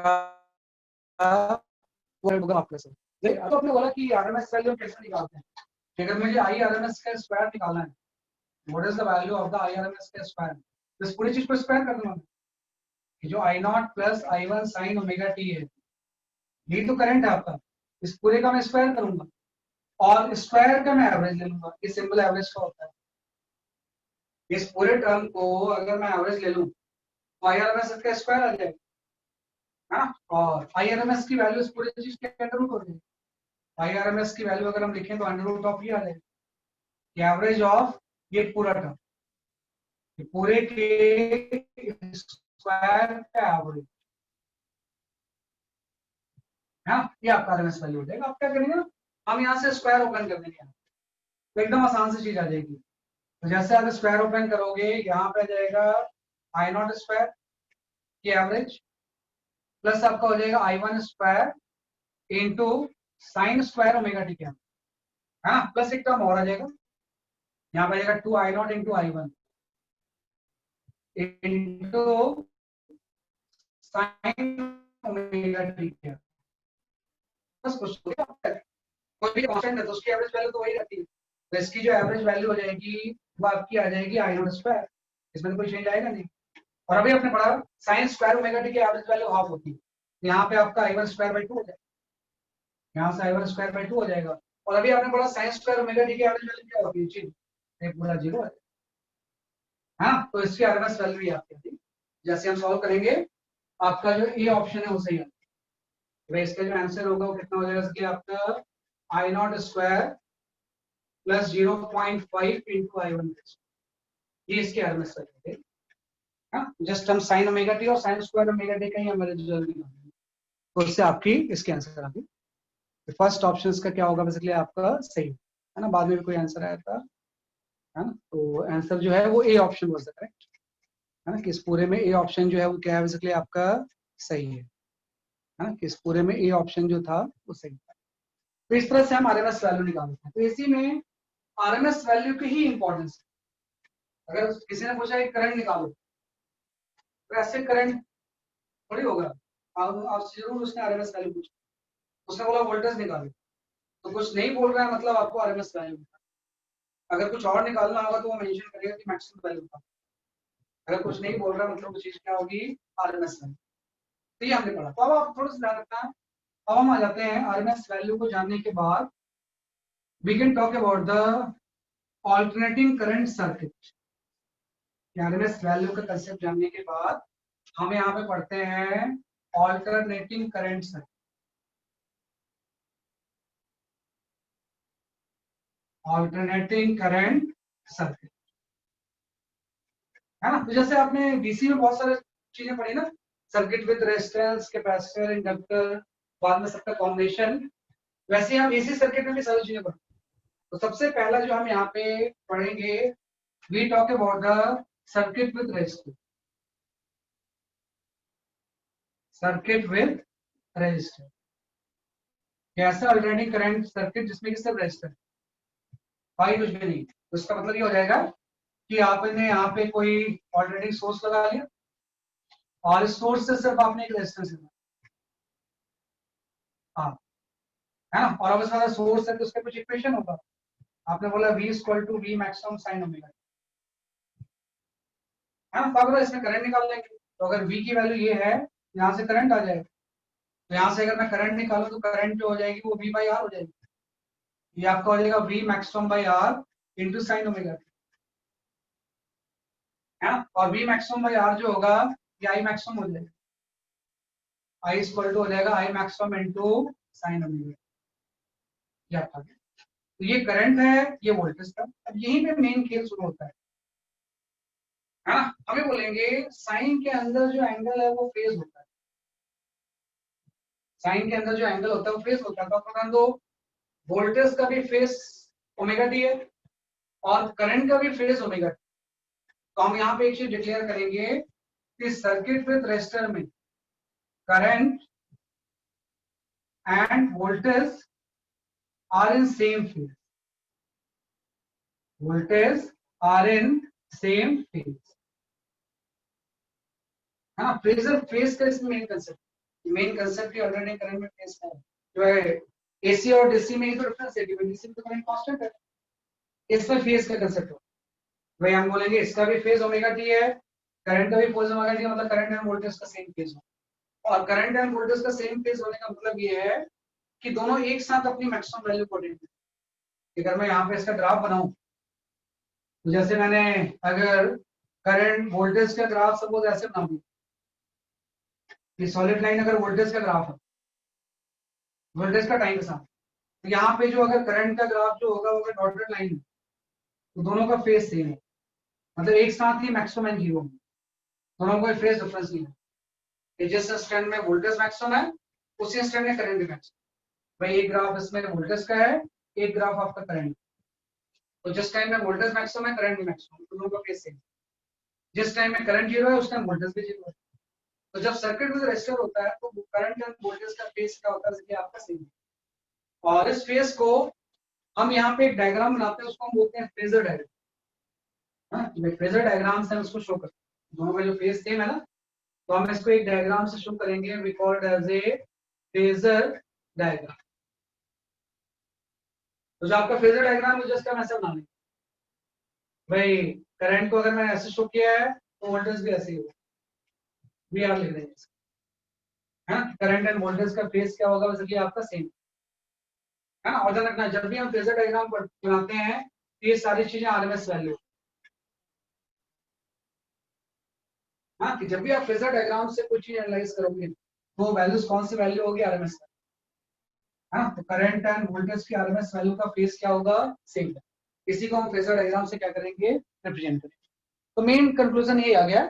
होगा आपके से। तो आपने बोला कि आरएमएस वैल्यू कैसे निकालते हैं? अगर मुझे आई आरएमएस का स्क्वायर निकालना है, what is the value of the I RMS का स्क्वायर? इस पूरी चीज को स्क्वायर कर दूंगा कि जो I naught plus I one sine omega t है, ये तो करंट है आपका, इस पूरे का मैं स्क्वायर करूंगा और स्क्वायर का मैं एवरेज ले लूंगा। ये सिंपल एवरेज का होता है। इस पूरे टर्म को अगर मैं एवरेज ले लूं तो आई आर एम एस का स्क्वायर आ जाएगा, है ना? और आई आर एम एस की वैल्यू इस पूरे चीज के अंडर रूट हो जाएगी। आई आर एम एस की वैल्यू अगर हम लिखें तो अंडर रूट ऑफ ये आ जाएगा, एवरेज ऑफ ये पूरा टर्म, पूरे के स्क्वायर का एवरेज, है ना? ये आपका आरएमएस वैल्यू हो जाएगा। आप क्या करेंगे ना, हम यहाँ से स्क्वायर ओपन कर देंगे, तो एकदम आसान सी चीज आ जाएगी। तो जैसे आप स्क्वायर ओपन करोगे, यहाँ पे आ जाएगा आई नॉट स्क्वायर की एवरेज प्लस आपका हो जाएगा I one square into sine square omega T क्या, हाँ, प्लस एक टर्म और आ जाएगा, यहाँ पे आ जाएगा two I naught into I one into sine omega T क्या। बस कुछ कोई भी कांस्टेंट है तो उसकी एवरेज वैल्यू तो वही रहती है, तो इसकी जो एवरेज वैल्यू हो जाएगी वो आपकी आ जाएगी आई नॉट स्क्वायर, इसमें तो कोई चेंज आएगा नहीं। और अभी आपने पढ़ा साइन स्क्वायर ओमेगा टी की एवरेज वैल्यू हाफ होती है, यहाँ पे आपका I one square by two हो जाएगा, यहाँ से I one square by two हो जाएगा। और अभी आपने पढ़ा साइन स्क्वायर ओमेगा टी की एवरेज वैल्यू क्या होती है? जीरो, एक पूरा जीरो है, हाँ, तो इसकी आरएमएस वैल्यू ही आपकी होती है। जैसे हम सॉल्व करेंगे आपका जो ए ऑप्शन है वो सही है, तो इसका जो आंसर होगा वो कितना हो जाएगा कि आपका I naught square plus 0.5 into I one, ये इसके आरएमएस वैल्यू है। हाँ, जस्ट हम साइन ओमेगा टी और साइन स्क्वायर ओमेगा टी का ही हमारे रिजल्ट निकालेंगे, तो उससे आपकी इसके आंसर आ गई। फर्स्ट ऑप्शन का क्या होगा बेसिकली आपका सही है ना, बाद में भी कोई आंसर आया था, है ना? तो आंसर जो है वो A option was the correct, है ना, कि इस पूरे में ए ऑप्शन जो है वो क्या है बेसिकली आपका सही है ना, कि इस पूरे में ए ऑप्शन जो था वो सही था। तो इस तरह से हम आरएमएस वैल्यू निकालते हैं। तो इसी में आरएमएस वैल्यू की ही इंपॉर्टेंस है। अगर किसी ने पूछा कि करंट निकालो, तो ऐसे करंट थोड़ी होगा, आपसे जरूर उसने आरएमएस वैल्यू पूछा, उसने बोला वोल्टेज निकालो, तो कुछ नहीं बोल रहा है मतलब आपको आरएमएस वैल्यू, अगर कुछ और निकालना होगा तो वो मेंशन करेगा कि मैक्सिमम वैल्यू था, अगर कुछ नहीं बोल रहा मतलब वो चीज क्या होगी? RMS value. तो ये हमने पढ़ा। तो अब आप थोड़ा सा ध्यान रखना है। अब हम आ जाते हैं आरएमएस वैल्यू को जानने के बाद we can talk about the alternating current circuit. RMS value का कंसेप्ट जानने के बाद हम यहाँ पे पढ़ते हैं alternating current circuit. Alternating current circuit, है ना? तो जैसे आपने डीसी में बहुत सारे चीजें पढ़ी ना, circuit with resistance, capacitor, inductor, बाद में सबका कॉम्बिनेशन, वैसे हम एसी सर्किट में भी सारी चीजें पढ़ते हैं। तो सबसे पहला जो हम यहाँ पे पढ़ेंगे, we talk about the circuit with resistance. Circuit with resistance कैसा अल्टरनेटिंग करंट सर्किट जिसमें कि सिर्फ रेजिस्टेंस, भाई कुछ भी नहीं। तो इसका मतलब ये हो जाएगा कि आपने यहाँ पे कोई ऑल्टरनेटिंग सोर्स लगा लिया और इस सोर्स से सिर्फ आपने एक रेजिस्टेंस लगाया, हाँ, है ना? और अब इसका सोर्स है तो उसका कुछ इक्वेशन होगा, आपने बोला v equal to V maximum sine omega, है ना? तो अगर इसमें करंट निकाल लेंगे, तो अगर v की वैल्यू ये है, यहाँ से करंट आ जाएगा, तो यहाँ से अगर मैं करंट निकालूं तो करंट जो हो जाएगी वो v बाई आर हो जाएगी, ये आपका हो जाएगा v maximum by R into sine omega, है ना? और v मैक्सिमम बाई आर जो होगा ये आई मैक्सिमम हो जाएगा, आई इक्वल टू हो जाएगा I maximum into sine omega, ये आपका। तो ये करंट है, ये वोल्टेज था। अब यहीं पे मेन खेल शुरू होता है ना? हमें बोलेंगे साइन के अंदर जो एंगल है वो फेज होता है, साइन के अंदर जो एंगल होता है वो फेज होता है। तो अपन दो वोल्टेज का भी फेज ओमेगा टी है और करंट का भी फेज ओमेगा टी। तो हम यहाँ पे एक चीज डिक्लेयर करेंगे कि सर्किट विद रेजिस्टर में current and voltage are in same phase, voltage are in same phase, है ना। फेजर फेज का इसमें मेन कंसेप्ट ही ऑल्टरनेटिंग करंट में फेज का है। जो है एसी और डीसी में ही तो डिफरेंस है कि डीसी में तो करंट कांस्टेंट है, इसमें फेज का कंसेप्ट हो। भाई हम बोलेंगे इसका भी फेज ओमेगा टी है, करंट का भी फेज ओमेगा टी, मतलब करंट एंड वोल्टेज का सेम फेज हो। और करंट एंड वोल्टेज का सेम फेज होने का मतलब ये है कि दोनों एक साथ अपनी मैक्सिमम वैल्यू को अटेन करें। अगर मैं यहाँ पे इसका ग्राफ बनाऊं, तो जैसे मैंने अगर करंट वोल्टेज का ग्राफ सपोज ऐसे बना दिया, ये सॉलिड लाइन अगर वोल्टेज का ग्राफ है, वोल्टेज का टाइम के साथ, तो यहाँ पे जो अगर करंट का ग्राफ जो होगा वो अगर डॉटेड लाइन है, तो दोनों का फेज सेम है, मतलब एक साथ ही मैक्सिमम एंड जीरो, दोनों को फेज डिफरेंस नहीं है। जिस इंस्टेंट में वोल्टेज मैक्सिमम है उसी इंस्टेंट में करंट भी मैक्सिमम। भाई एक ग्राफ इसमें वोल्टेज का है, एक ग्राफ आपका करंट, तो जिस टाइम में वोल्टेज मैक्सिमम है करंट भी मैक्सिमम, तो दोनों का फेज सेम। जिस टाइम में करंट जीरो है उस टाइम वोल्टेज भी जीरो है। तो जब सर्किट में रेजिस्टर होता है तो करंट एंड वोल्टेज का फेज क्या होता है, आपका सेम। और इस फेज को हम यहाँ पे एक डायग्राम बनाते हैं, उसको हम बोलते हैं फेजर डायग्राम। फेजर डायग्राम से हम उसको शो करते हैं, दोनों का जो फेज सेम है ना, तो हम इसको एक डायग्राम से शो करेंगे, we called as a phasor diagram. तो जो आपका फेजर डायग्राम है जस्ट हम ऐसे बना लेंगे, भाई करंट को अगर मैंने ऐसे शो किया है तो वोल्टेज भी ऐसे ही होगा, वी आर लिख देंगे, है ना। करंट एंड वोल्टेज का फेज क्या होगा, बेसिकली आपका सेम, है ना। और ध्यान रखना जब भी हम फेजर डायग्राम बनाते हैं तो ये सारी चीजें आरएमएस वैल्यू, हाँ, कि जब भी आप फेजर डायग्राम से कुछ चीज एनालाइज करोगे तो वैल्यूज कौन सी वैल्यू होगी, आरएमएस, हाँ। तो करंट एंड वोल्टेज की आरएमएस वैल्यू का फेज क्या होगा, सेम है। इसी को हम फेजर डायग्राम से क्या करेंगे, रिप्रेजेंट करेंगे। तो मेन कंक्लूजन ये आ गया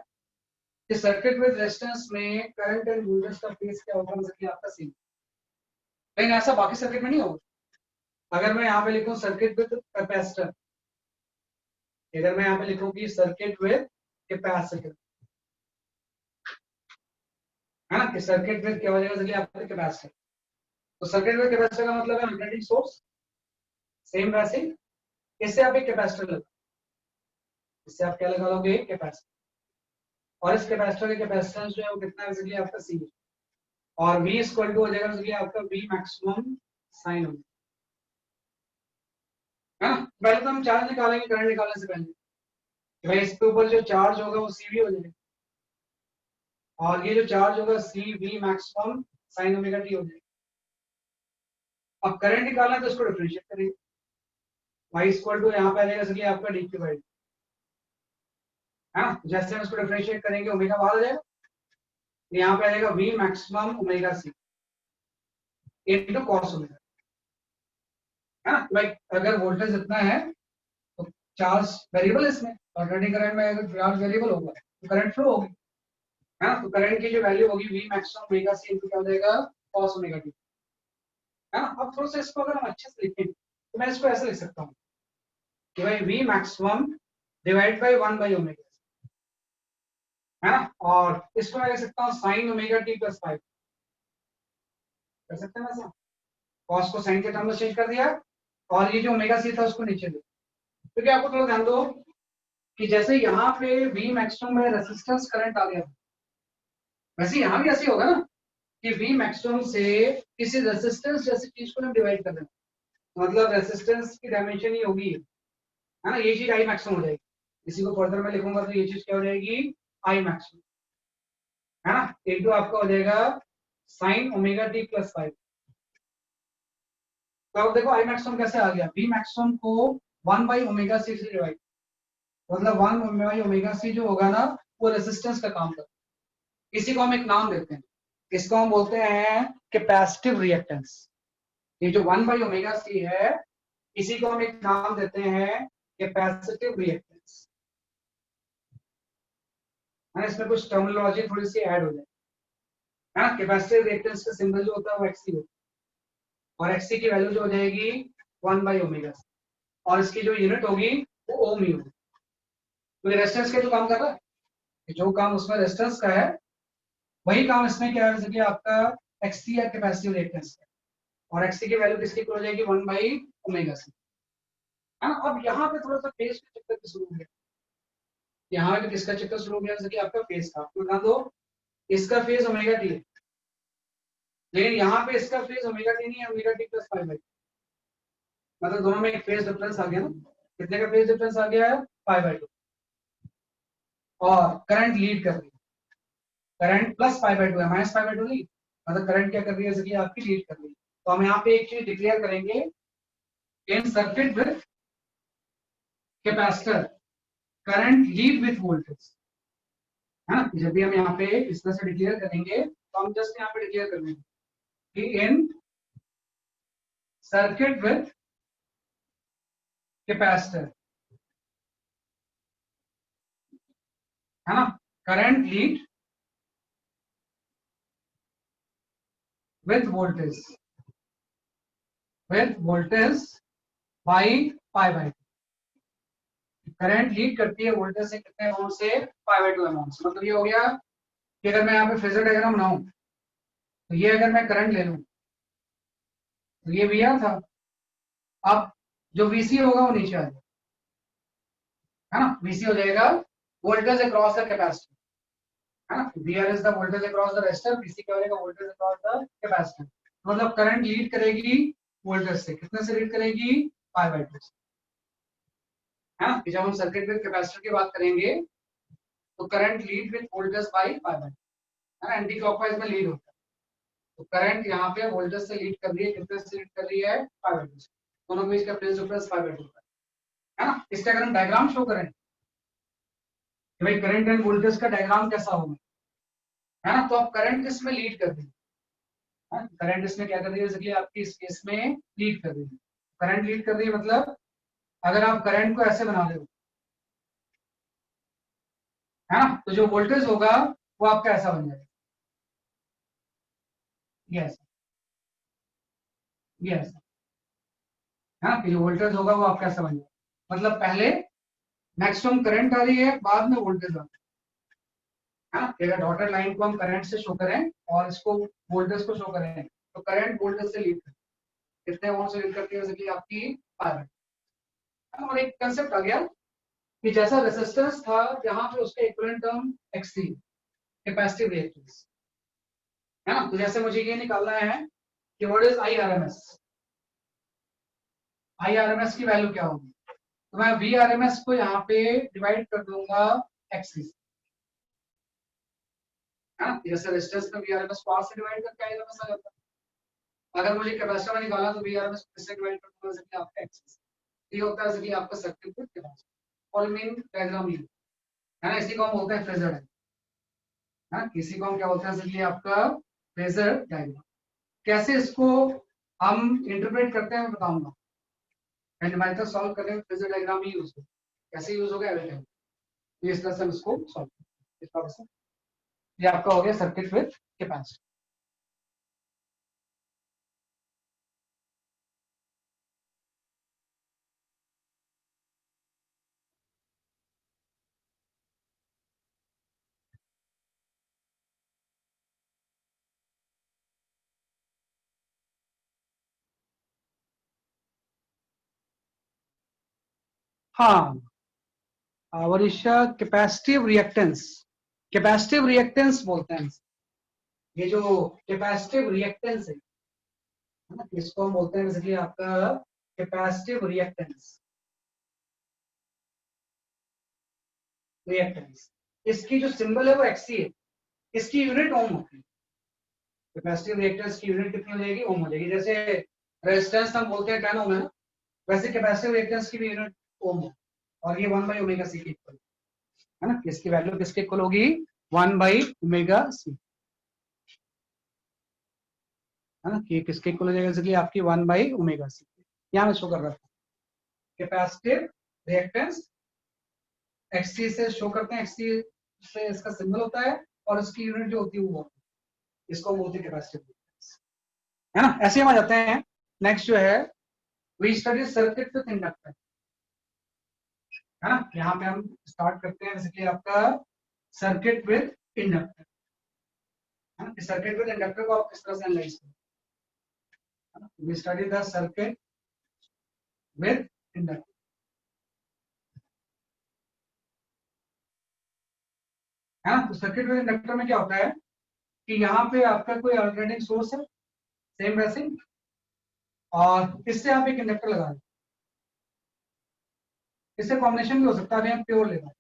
कि सर्किट विद रेजिस्टेंस में करंट एंड वोल्टेज का फेज क्या होगा, मतलब कि आपका सेम। लेकिन ऐसा बाकी सर्किट में नहीं होगा। अगर मैं यहाँ पे लिखूं सर्किट विद कैपेसिटर, अगर मैं यहाँ पे लिखूं कि सर्किट विद कैपेसिटर, है ना, कि सर्किट विद क्या हो जाएगा, आपका कैपेसिटर। तो सर्किट विद कैपेसिटर का मतलब है ऑल्टरनेटिंग सोर्स, सेम वैसे ही इससे आप एक कैपेसिटर लगा, इससे आप क्या लगा लोगे, कैपेसिटर। और इस कैपेसिटर के कैपेसिटेंस जो है वो कितना है, बेसिकली आपका सी, और V इक्वल टू हो जाएगा बेसिकली आपका V मैक्सिमम साइन ओमेगा, है ना। पहले तो हम चार्ज निकालेंगे करंट निकालने से पहले, भाई इसके ऊपर जो चार्ज होगा वो CV हो जाएगा, और ये जो चार्ज होगा CV maximum sine omega T हो जाएगा। अब करंट निकालना है तो इसको डिफरेंशिएट करेंगे, y इक्वल टू यहाँ पे आ जाएगा बेसिकली आपका dq बाई, है ना। जैसे हम इसको डिफरेंशिएट करेंगे ओमेगा बाहर आ जाएगा, यहाँ पे आ जाएगा V maximum omega C into cos omega, है ना। लाइक अगर वोल्टेज इतना है तो चार्ज वेरिएबल, इसमें ऑल्टरनेटिंग करंट में अगर चार्ज वेरिएबल होगा तो करंट फ्लो होगी, है ना। तो करंट की जो वैल्यू होगी V maximum omega C into क्या हो जाएगा, कॉस ओमेगा टी, है ना। अब थोड़ा सा इसको अगर हम अच्छे से लिखें तो मैं इसको ऐसे लिख सकता हूँ कि भाई V maximum divide by 1 by omega, है ना। और इसको मैं लिख सकता हूँ साइन ओमेगा टी प्लस 5, कर सकते हैं ऐसा, कॉस को साइन के टर्म में चेंज कर दिया, और ये जो ओमेगा सी था उसको नीचे दे। क्योंकि आपको थोड़ा ध्यान दो कि जैसे यहाँ पे V मैक्सिमम में रेजिस्टेंस करंट आ गया, वैसे यहाँ भी ऐसे होगा ना कि V मैक्सिमम से किसी रेजिस्टेंस जैसी चीज को हम डिवाइड कर दें, मतलब रेजिस्टेंस की डायमेंशन ही होगी, है ना। ये चीज I मैक्सिमम हो जाएगी, इसी को फर्दर में लिखूंगा तो ये चीज क्या हो जाएगी, I मैक्सिमम, है ना। इनटू आपका हो जाएगा साइन ओमेगा टी प्लस 5। तो अब देखो I मैक्सिमम कैसे आ गया, V मैक्सिमम को 1 बाई ओमेगा सी से डिवाइड, मतलब 1 बाई ओमेगा सी जो होगा ना वो रेजिस्टेंस का काम करता है। इसी को हम एक नाम देते हैं, इसको हम बोलते हैं कैपेसिटिव रिएक्टेंस। ये जो 1 बाई ओमेगा सी है इसी को हम एक नाम देते हैं कैपेसिटिव रिएक्टेंस, है। इसमें कुछ टर्मिनोलॉजी थोड़ी सी ऐड हो जाए, है ना। कैपेसिटिव रिएक्टेंस का सिंबल जो होता है वो XC होता है, और XC की वैल्यू जो हो जाएगी 1 बाई ओमेगा सी, और इसकी जो यूनिट होगी वो ओम ही होगी। तो ये रेजिस्टेंस का जो काम कर रहा है, जो काम उसमें रेजिस्टेंस का है वही काम इसमें क्या है, जैसे आपका XC या कैपेसिटिव रिएक्टेंस है, और XC की वैल्यू किसकी हो जाएगी 1 बाई ओमेगा सी, है ना। अब यहाँ पे थोड़ा सा फेज के चक्कर की शुरू हो गया, यहाँ पे किसका चक्कर शुरू हो गया, जैसे कि आपका फेज का, आपको बता दो इसका फेज ओमेगा टी है, लेकिन यहाँ पे इसका फेज ओमेगा टी नहीं है, omega T plus five by, मतलब दोनों में एक फेज डिफरेंस आ गया ना, कितने का फेज डिफरेंस आ गया है, फाइव बाई टू, और करंट लीड कर रही है, current plus five by two है, माइनस फाइव बाई टू नहीं, मतलब करंट क्या कर रही है, जैसे कि आपकी लीड कर रही है। तो हम यहाँ पे एक चीज डिक्लेयर करेंगे, in circuit with capacitor current lead with voltage, है ना, जब भी हम यहाँ पे इस तरह से डिक्लेयर करेंगे तो हम जस्ट यहाँ पे डिक्लेयर कर देंगे कि इन सर्किट विथ कैपेसिटर, है ना, current lead with voltage by pi by, current lead करती है वोल्टेज से कितने अमाउंट से, पाई बाई टू अमाउंट से। मतलब ये हो गया कि अगर मैं यहाँ पे फेजर डायग्राम बनाऊं तो ये अगर मैं करंट ले लूं तो ये वी आर था, अब जो वीसी होगा वो नीचे आ जाएगा, है ना, वीसी हो जाएगा वोल्टेज अक्रॉस द कैपेसिटर, है ना, VR is the voltage across the resistor, VC क्या हो जाएगा वोल्टेज अक्रॉस द कैपेसिटर, मतलब करंट लीड करेगी वोल्टेज से, कितने से लीड करेगी, पाई बाई टू से, है ना, जब हम सर्किट विद कैपेसिटर की बात करेंगे तो current lead with voltage by pi by, है ना, एंटी क्लॉकवाइज में लीड होता है, तो करंट यहाँ पे वोल्टेज से लीड कर रही है, कितने से लीड कर रही है, पाई बाई टू से, दोनों के बीच का phase difference pi by two है ना। इसका अगर हम डायग्राम शो करें कि भाई करंट एंड वोल्टेज का डायग्राम कैसा होगा, है ना, तो अब करंट किस में लीड कर रही है, करंट इसमें क्या कर रही है, जैसे कि आपकी इस केस में लीड कर रही है, करंट लीड कर रही है, मतलब अगर आप करंट को ऐसे बना रहे हो, है ना, तो जो वोल्टेज होगा वो आपका ऐसा बन जाएगा, यस यस, है ना, जो वोल्टेज होगा वो आपका ऐसा बन जाएगा, मतलब पहले मैक्सिमम करंट आ रही है, बाद में वोल्टेज आ रही है ना, अगर डॉटेड लाइन को हम करंट से शो करें और इसको वोल्टेज को शो करें तो करंट वोल्टेज से लीड करती है, कितने वोल्ट से लीड करती है, जैसे कि आपकी 5 और एक कंसेप्ट आ गया कि जैसा रेजिस्टेंस था जहां पे उसका इक्विवेलेंट टर्म एक्स थी, कैपेसिटिव रिएक्टेंस, है ना, तो जैसे मुझे ये निकालना है कि व्हाट इज आईआरएमएस, आईआरएमएस की वैल्यू क्या होगी, तो मैं वीआरएमएस को यहाँ पे डिवाइड कर दूंगा एक्स से, है ना, जैसे रेजिस्टेंस में वीआरएमएस को आर से डिवाइड करके आईआरएमएस आ जाता है, अगर मुझे कैपेसिटर में निकालना तो वीआरएमएस को किससे डिवाइड कर दूंगा, जैसे आपका एक्स, ये होता है जैसे कि आपका सर्किट विद कैपेसिटर और मेन डायग्राम ये है ना, इसी को हम बोलते हैं फेजर डायग्राम, है ना, इसी को हम क्या बोलते हैं, जैसे कि आपका फेजर डायग्राम, कैसे इसको हम इंटरप्रेट करते हैं मैं बताऊंगा, न्यूमेरिकल सॉल्व करने में फेजर डायग्राम ही यूज होगा, कैसे यूज होगा एवरी टाइम, ये इस तरह से हम इसको सॉल्व करेंगे, इस तरह से ये आपका हो गया सर्किट विद कैपेसिटर। हाँ, वरिष्ठा कैपेसिटिव रिएक्टेंस, कैपेसिटिव रिएक्टेंस बोलते हैं, ये जो कैपेसिटिव रिएक्टेंस है ना, इसको हम बोलते हैं जैसे कि आपका कैपेसिटिव रिएक्टेंस, रिएक्टेंस, इसकी जो सिंबल है वो एक्सी है, इसकी यूनिट ओम होती है, कैपेसिटिव रिएक्टेंस की यूनिट कितनी हो जाएगी, ओम हो जाएगी, जैसे रेजिस्टेंस हम बोलते हैं 10 ओम है ना, वैसे कैपेसिटिव रिएक्टेंस की भी यूनिट ओम है, और ये 1 बाई ओमेगा सी के इक्वल है ना, इसकी वैल्यू किसके इक्वल होगी, 1 बाई ओमेगा सी, है ना, ये किसके इक्वल हो जाएगा, जैसे कि आपकी 1 बाई ओमेगा सी, यहाँ मैं शो कर रहा था कैपेसिटिव रिएक्टेंस एक्ससी से शो करते हैं, एक्ससी से इसका सिंबल होता है और इसकी यूनिट जो होती है वो, इसको बोलते हैं कैपेसिटिव, है ना, ऐसे हम आ जाते हैं। नेक्स्ट जो है we study circuit with inductor, है ना, यहाँ पे हम स्टार्ट करते हैं जैसे कि आपका सर्किट विद इंडक्टर, है ना, सर्किट विद इंडक्टर को आप किस तरह से एनालाइज करें, we study the circuit with inductor, है ना। तो सर्किट विद इंडक्टर में क्या होता है कि यहाँ पे आपका कोई अल्टरनेटिंग सोर्स है, सेम वैसे ही, और इससे आप एक इंडक्टर लगा दें। इससे कॉम्बिनेशन भी हो सकता है, अभी हम प्योर ले रहे हैं।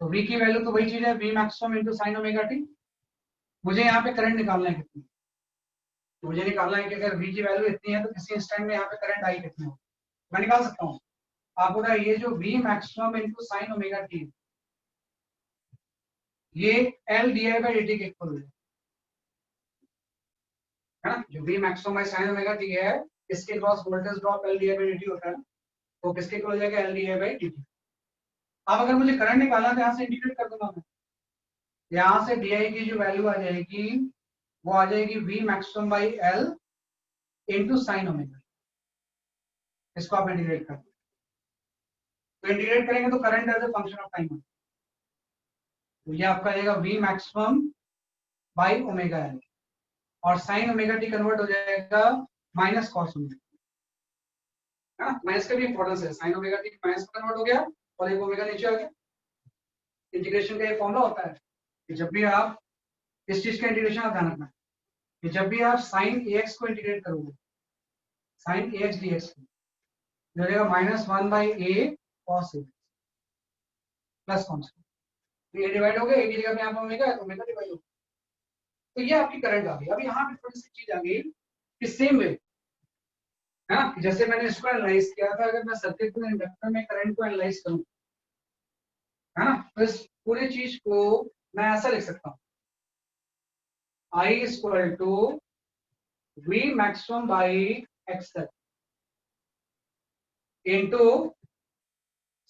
तो V की वैल्यू तो वही चीज है, V maximum into sine omega T. मुझे यहाँ पे करंट निकालना है कितनी, तो मुझे निकालना है कि अगर V की वैल्यू इतनी है तो किसी इंस्टेंट में यहाँ पे करंट आई कितनी हो, मैं निकाल सकता हूँ। आप बोला ये जो V maximum into sine omega T, ये L D I by D T के इक्वल है ना। जो V maximum by sine omega t है, इसके cross voltage drop L D I by D T होता है, तो किसके इक्वल हो जाएगा, L D I by D T. अब अगर मुझे करंट निकालना है तो यहाँ से इंटीग्रेट कर दूंगा मैं, यहाँ से डी आई की जो वैल्यू आ जाएगी वो आ जाएगी V maximum by L into sine omega. इसको आप इंटीग्रेट कर दो, तो इंटीग्रेट करेंगे तो current as a function of time, तो ये आपका आएगा V maximum by omega L, और साइन ओमेगा टी कन्वर्ट हो जाएगा माइनस कॉस ओमेगा, है ना। माइनस का भी इंपॉर्टेंस है, sign omega T minus convert हो गया और एक ओमेगा नीचे आ गया। इंटीग्रेशन का ये फॉर्मूला होता है कि जब भी आप इस चीज का इंटीग्रेशन आप ध्यान रखना कि जब भी आप साइन ए एक्स को इंटीग्रेट करोगे, साइन ए एक्स डी एक्स को, जो रहेगा minus one by A cos A plus constant, तो ये डिवाइड हो गया, ए की जगह पे यहाँ पर ओमेगा है तो ओमेगा डिवाइड हो गया। तो ये आपकी करंट आ गई। अब यहाँ पे थोड़ी सी चीज आ गई कि सेम वे, है ना, जैसे मैंने इसको एनालाइज किया था, अगर मैं सर्किट में इंडक्टर में करंट को एनालाइज करूं, है ना, तो इस पूरी चीज को मैं ऐसा लिख सकता हूं, I equal to V maximum by XL into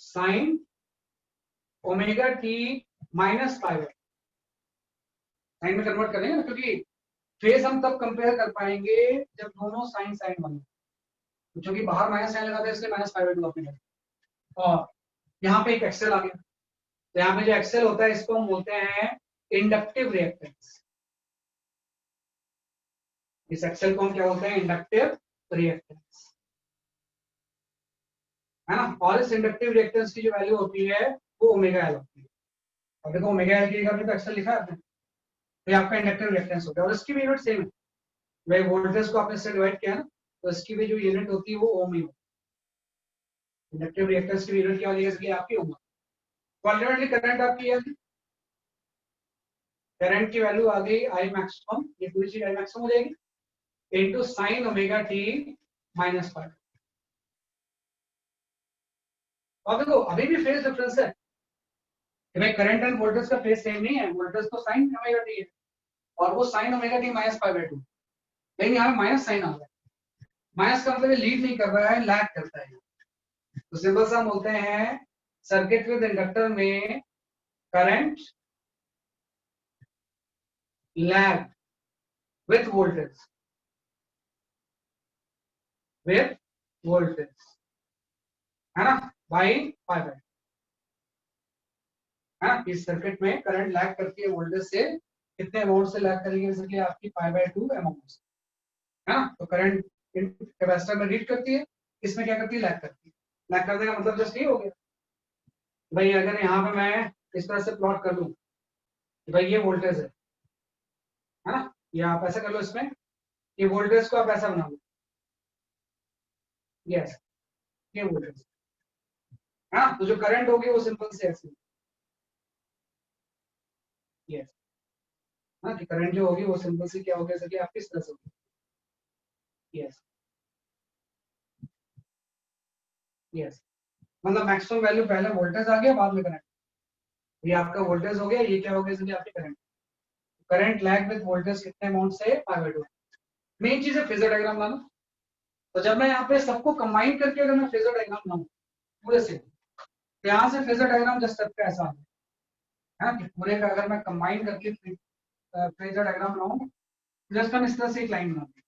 sine omega T minus pi, sine में कन्वर्ट करेंगे ना, क्योंकि फेज हम तब कंपेयर कर पाएंगे जब दोनों साइन साइन बने, क्योंकि बाहर माइनस साइन लगाते हैं इसलिए माइनस पाई बाई टू अपने, और यहाँ पे एक एक्सेल आ गया, तो यहाँ पे जो एक्सेल होता है इसको हम बोलते हैं इंडक्टिव रिएक्टेंस। इस एक्सेल को हम क्या बोलते हैं, इंडक्टिव रिएक्टेंस, है ना। और इस इंडक्टिव रिएक्टेंस की जो वैल्यू होती है वो ओमेगा एल होती है। और देखो ओमेगा एल की जगह पे तो एक्सेल लिखा है, तो ये आपका इंडक्टिव रिएक्टेंस हो गया, और इसकी भी यूनिट सेम है, भाई वोल्टेज को आपने इससे डिवाइड किया ना, तो इसकी भी जो यूनिट होती है वो ओम ही होती है। इंडक्टिव रिएक्टेंस की यूनिट क्या होगी, इसलिए आपकी ओम। तो अल्टीमेटली करंट आपकी है, करंट की वैल्यू आ गई आई मैक्सिमम, ये पूरी चीज आई मैक्सिमम हो जाएगी, into sine omega T minus पाई। अब देखो अभी भी फेज डिफरेंस है, भाई करंट एंड वोल्टेज का फेज सेम नहीं है, वोल्टेज तो साइन ओमेगा टी है और वो sign omega T minus pi by two, लेकिन यहाँ पे माइनस साइन आ रहा है। माइनस का मतलब लीड नहीं कर रहा है, लैग करता है। तो सिंपल सा हम बोलते हैं सर्किट विद इंडक्टर में current lag with voltage, with voltage, है ना, बाई पाई बाई, है ना। इस सर्किट में करंट लैग करती है वोल्टेज से, कितने अमाउंट से लैग करेगी, बेसिकली आपकी पाई बाई टू अमाउंट से, है ना। तो करंट कैपेसिटर में रीड करती है, इसमें क्या करती है, लैग करती है। लैग करने का मतलब जस्ट ये हो गया भाई, अगर यहाँ पे मैं इस तरह से प्लॉट कर दूं भाई ये वोल्टेज है ना, ये आप ऐसा कर लो, इसमें ये वोल्टेज को आप ऐसा बना लो, यस ये वोल्टेज, है ना। तो जो करंट होगी वो सिंपल से ऐसे, यस, हाँ, कि करंट जो होगी वो सिंपल से क्या होगी, जैसे कि आप किस तरह से होगी, यस यस, मतलब मैक्सिमम वैल्यू पहले वोल्टेज आ गया बाद में करंट, ये आपका वोल्टेज हो गया, ये क्या हो गया, जैसे आपके current, current lag with voltage कितने अमाउंट से, पाई बाई टू। मेन चीज है फेजर डायग्राम लाना। तो जब मैं यहाँ पे सबको कंबाइन करके अगर मैं फेजर डायग्राम लाऊं पूरे से, तो यहाँ से फेजर डायग्राम जस्ट का ऐसा है ना, कि पूरे का अगर मैं कंबाइन करके फेजर डायग्राम लाऊं, जस्ट हम इस तरह से एक लाइन बनाते हैं,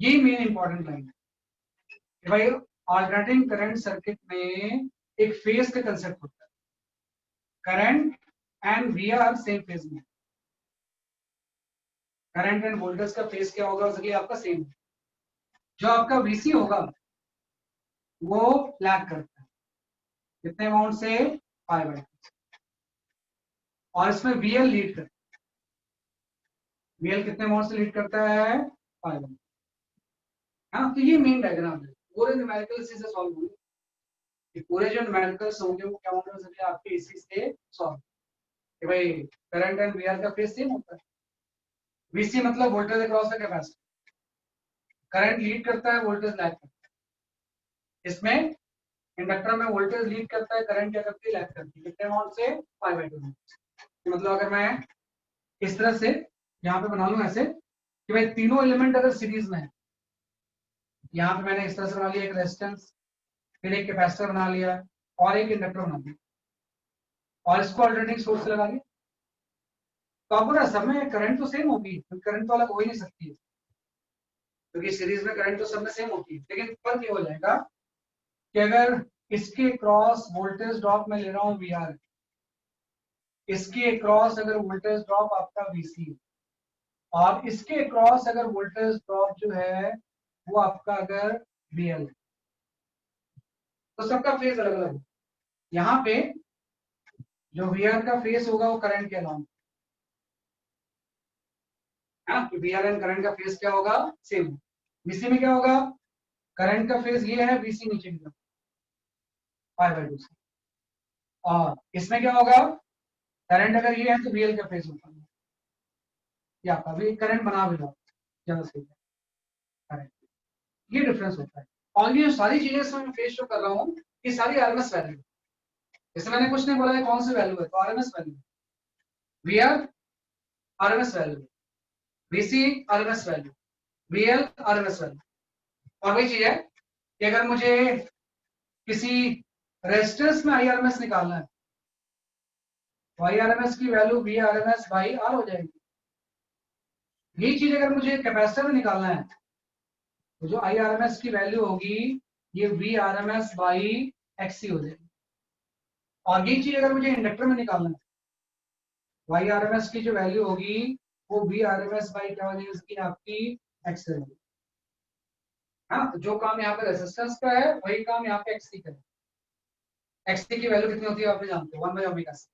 यही मेन इंपॉर्टेंट लाइन है भाई। ऑल्टरनेटिंग करंट सर्किट में एक फेज का कंसेप्ट होता है, current and V are same phase में, करंट एंड वोल्टेज का फेज क्या होगा, उसके आपका सेम, जो आपका वीसी होगा वो लैग करता है कितने अमाउंट से, पाई बाई, और इसमें VL लीड करता है। VL कितने अमाउंट से लीड करता है? 5। हाँ, तो ये मेन डायग्राम है, पूरे न्यूमेरिकल से सॉल्व होंगे। ये पूरे जो न्यूमेरिकल्स होंगे वो क्या होंगे सकते आपके इसी से सॉल्व कि भाई करंट एंड वीआर का फेज सेम होता है। वीसी मतलब voltage across the capacitor, current lead करता है, वोल्टेज लैग करता है। इसमें इंडक्टर में वोल्टेज लीड करता है, करंट क्या करती है? लैग करती है। कितने अमाउंट से? 5/2। मतलब अगर मैं इस तरह से यहाँ पे बना लूं ऐसे कि भाई तीनों एलिमेंट अगर सीरीज में है, यहाँ पे मैंने इस तरह से बना लिया एक रेजिस्टेंस, फिर एक कैपेसिटर बना लिया और एक इंडक्टर बना लिया और इसको अल्टरनेटिंग सोर्स से लगा दिया, तो आपको ना सब में करंट तो सेम होगी, करंट तो अलग हो ही नहीं सकती है क्योंकि सीरीज में करंट तो सब में सेम होती है। लेकिन फर्क ये हो जाएगा कि अगर इसके क्रॉस वोल्टेज ड्रॉप में ले रहा हूँ VR, इसके क्रॉस अगर वोल्टेज ड्रॉप आपका VC और इसके क्रॉस अगर वोल्टेज ड्रॉप जो है वो आपका अगर VL, तो सबका फेज अलग अलग है। यहाँ पे जो VR का फेस होगा वो करंट के अलाउंस है ना, VR एंड करंट का फेस क्या होगा? सेम। VC में क्या होगा? करंट का फेस ये है, VC नीचे की तरफ 5/2 से। और इसमें क्या होगा? करंट अगर ये है तो VL का फेस होगा, या कभी करंट बना भी रहा ज्यादा सही है करंट, ये डिफरेंस होता है। और ये सारी चीजें इसमें मैं फेस शो कर रहा हूँ, ये सारी RMS वैल्यू। जैसे मैंने कुछ नहीं बोला है कौन सी वैल्यू है, तो RMS value, VR RMS value, VC RMS value, VL RMS value. और वही चीज है कि अगर मुझे किसी रेजिस्टेंस में IRMS निकालना है तो IRMS की वैल्यू VRMS बाई R हो जाएगी। यही चीज अगर मुझे कैपेसिटर में निकालना है तो जो IRMS की वैल्यू होगी ये VRMS बाई XC हो जाएगी। और यही चीज अगर मुझे इंडक्टर में निकालना है तो IRMS की जो वैल्यू होगी वो VRMS बाई क्या हो जाएगी इसकी आपकी XC होगी। हाँ, तो जो काम यहाँ पे रेजिस्टेंस का है वही काम यहाँ पे XC का है। XC की वैल्यू कितनी होती है आप जानते हो, 1/ω C।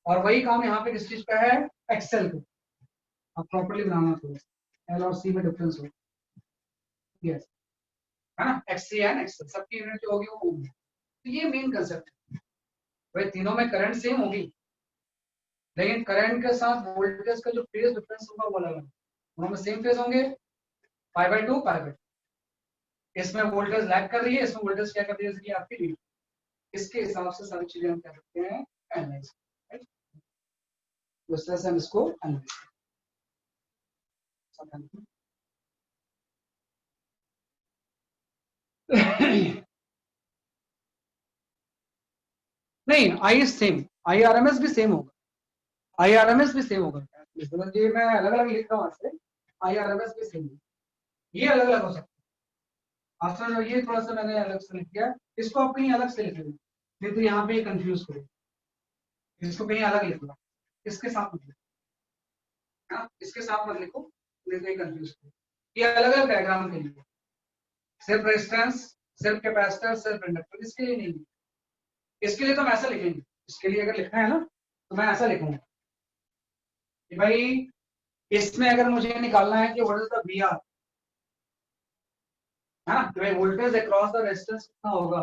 और वही काम यहाँ पे किस चीज का है? XL का। अब प्रॉपर्ली बनाना थोड़ा सा, L और C में डिफरेंस हो, यस, है ना, XC एंड XL सबकी यूनिट जो होगी वो ओम है। तो ये मेन कंसेप्ट है। भाई तीनों में करंट सेम होगी लेकिन करंट के साथ वोल्टेज का जो फेज डिफरेंस होगा वो अलग है। दोनों में सेम फेज होंगे, 5/2 इसमें वोल्टेज लैग कर रही है, इसमें वोल्टेज क्या कर रही है इसकी आपकी लीड। इसके हिसाब से सारी चीजें हम क्या करते हैं? Analyse, right. तो इस तरह से हम इसको एनालाइज नहीं, आई सेम, IRMS भी सेम होगा, IRMS भी सेम होगा। ये मैं अलग अलग लिख रहा हूँ आपसे, IRMS भी सेम, ये अलग अलग हो सकता है। आपसे ये थोड़ा सा मैंने अलग से लिख दिया, इसको आप कहीं अलग से लिख लेंगे नहीं तो यहाँ पे कंफ्यूज करें, इसको कहीं अलग लिख लो, इसके साथ मत लिखो, हाँ इसके साथ मत लिखो नहीं तो ये कंफ्यूज करें। ये अलग अलग डायग्राम के लिए, सिर्फ रेजिस्टेंस, सिर्फ कैपेसिटर, सिर्फ इंडक्टर, इसके लिए नहीं। इसके लिए तो हम ऐसा लिखेंगे, इसके लिए अगर लिखना है ना तो मैं ऐसा लिखूंगा कि भाई इसमें अगर मुझे निकालना है कि व्हाट इज द VR, हाँ तो भाई वोल्टेज अक्रॉस द रेजिस्टेंस कितना होगा,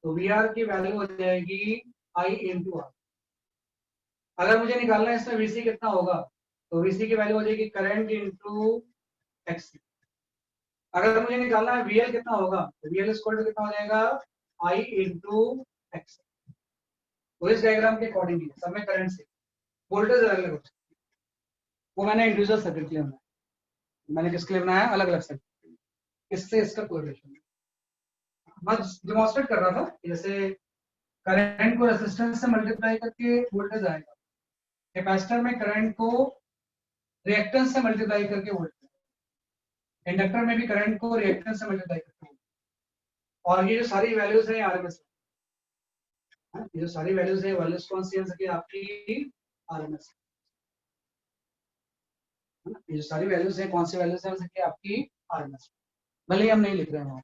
तो VR की वैल्यू हो जाएगी I into R। अगर मुझे निकालना है इसमें VC कितना होगा तो VC की वैल्यू हो जाएगी करंट इंटू XC। अगर मुझे निकालना है VL कितना होगा तो VL स्क्वायर टू कितना हो जाएगा I इंटू XC। तो इस डायग्राम के अकॉर्डिंगली सब में करंट से वोल्टेज अलग अलग हो सकती है, वो मैंने इंडिविजुअल सर्किट के लिए बनाया, मैंने किसके लिए बनाया? अलग अलग सर्किट, इससे इसका कोई रिलेशन नहीं। बस डिमॉन्स्ट्रेट कर रहा था जैसे करंट को रेजिस्टेंस से मल्टीप्लाई करके वोल्टेज आएगा, कैपेसिटर में करंट को रिएक्टेंस से मल्टीप्लाई करके वोल्टेज, इंडक्टर में भी करंट को रिएक्टेंस से मल्टीप्लाई करके वोल्टेज। और ये जो सारी वैल्यूज है आरएमएस, ये जो सारी वैल्यूज है वैल्यूज कौन सी है आपकी? आरएमएस, है ना, ये जो सारी वैल्यूज है कौन सी वैल्यूज है आपकी? आरएमएस। भले ही हम नहीं लिख रहे हैं,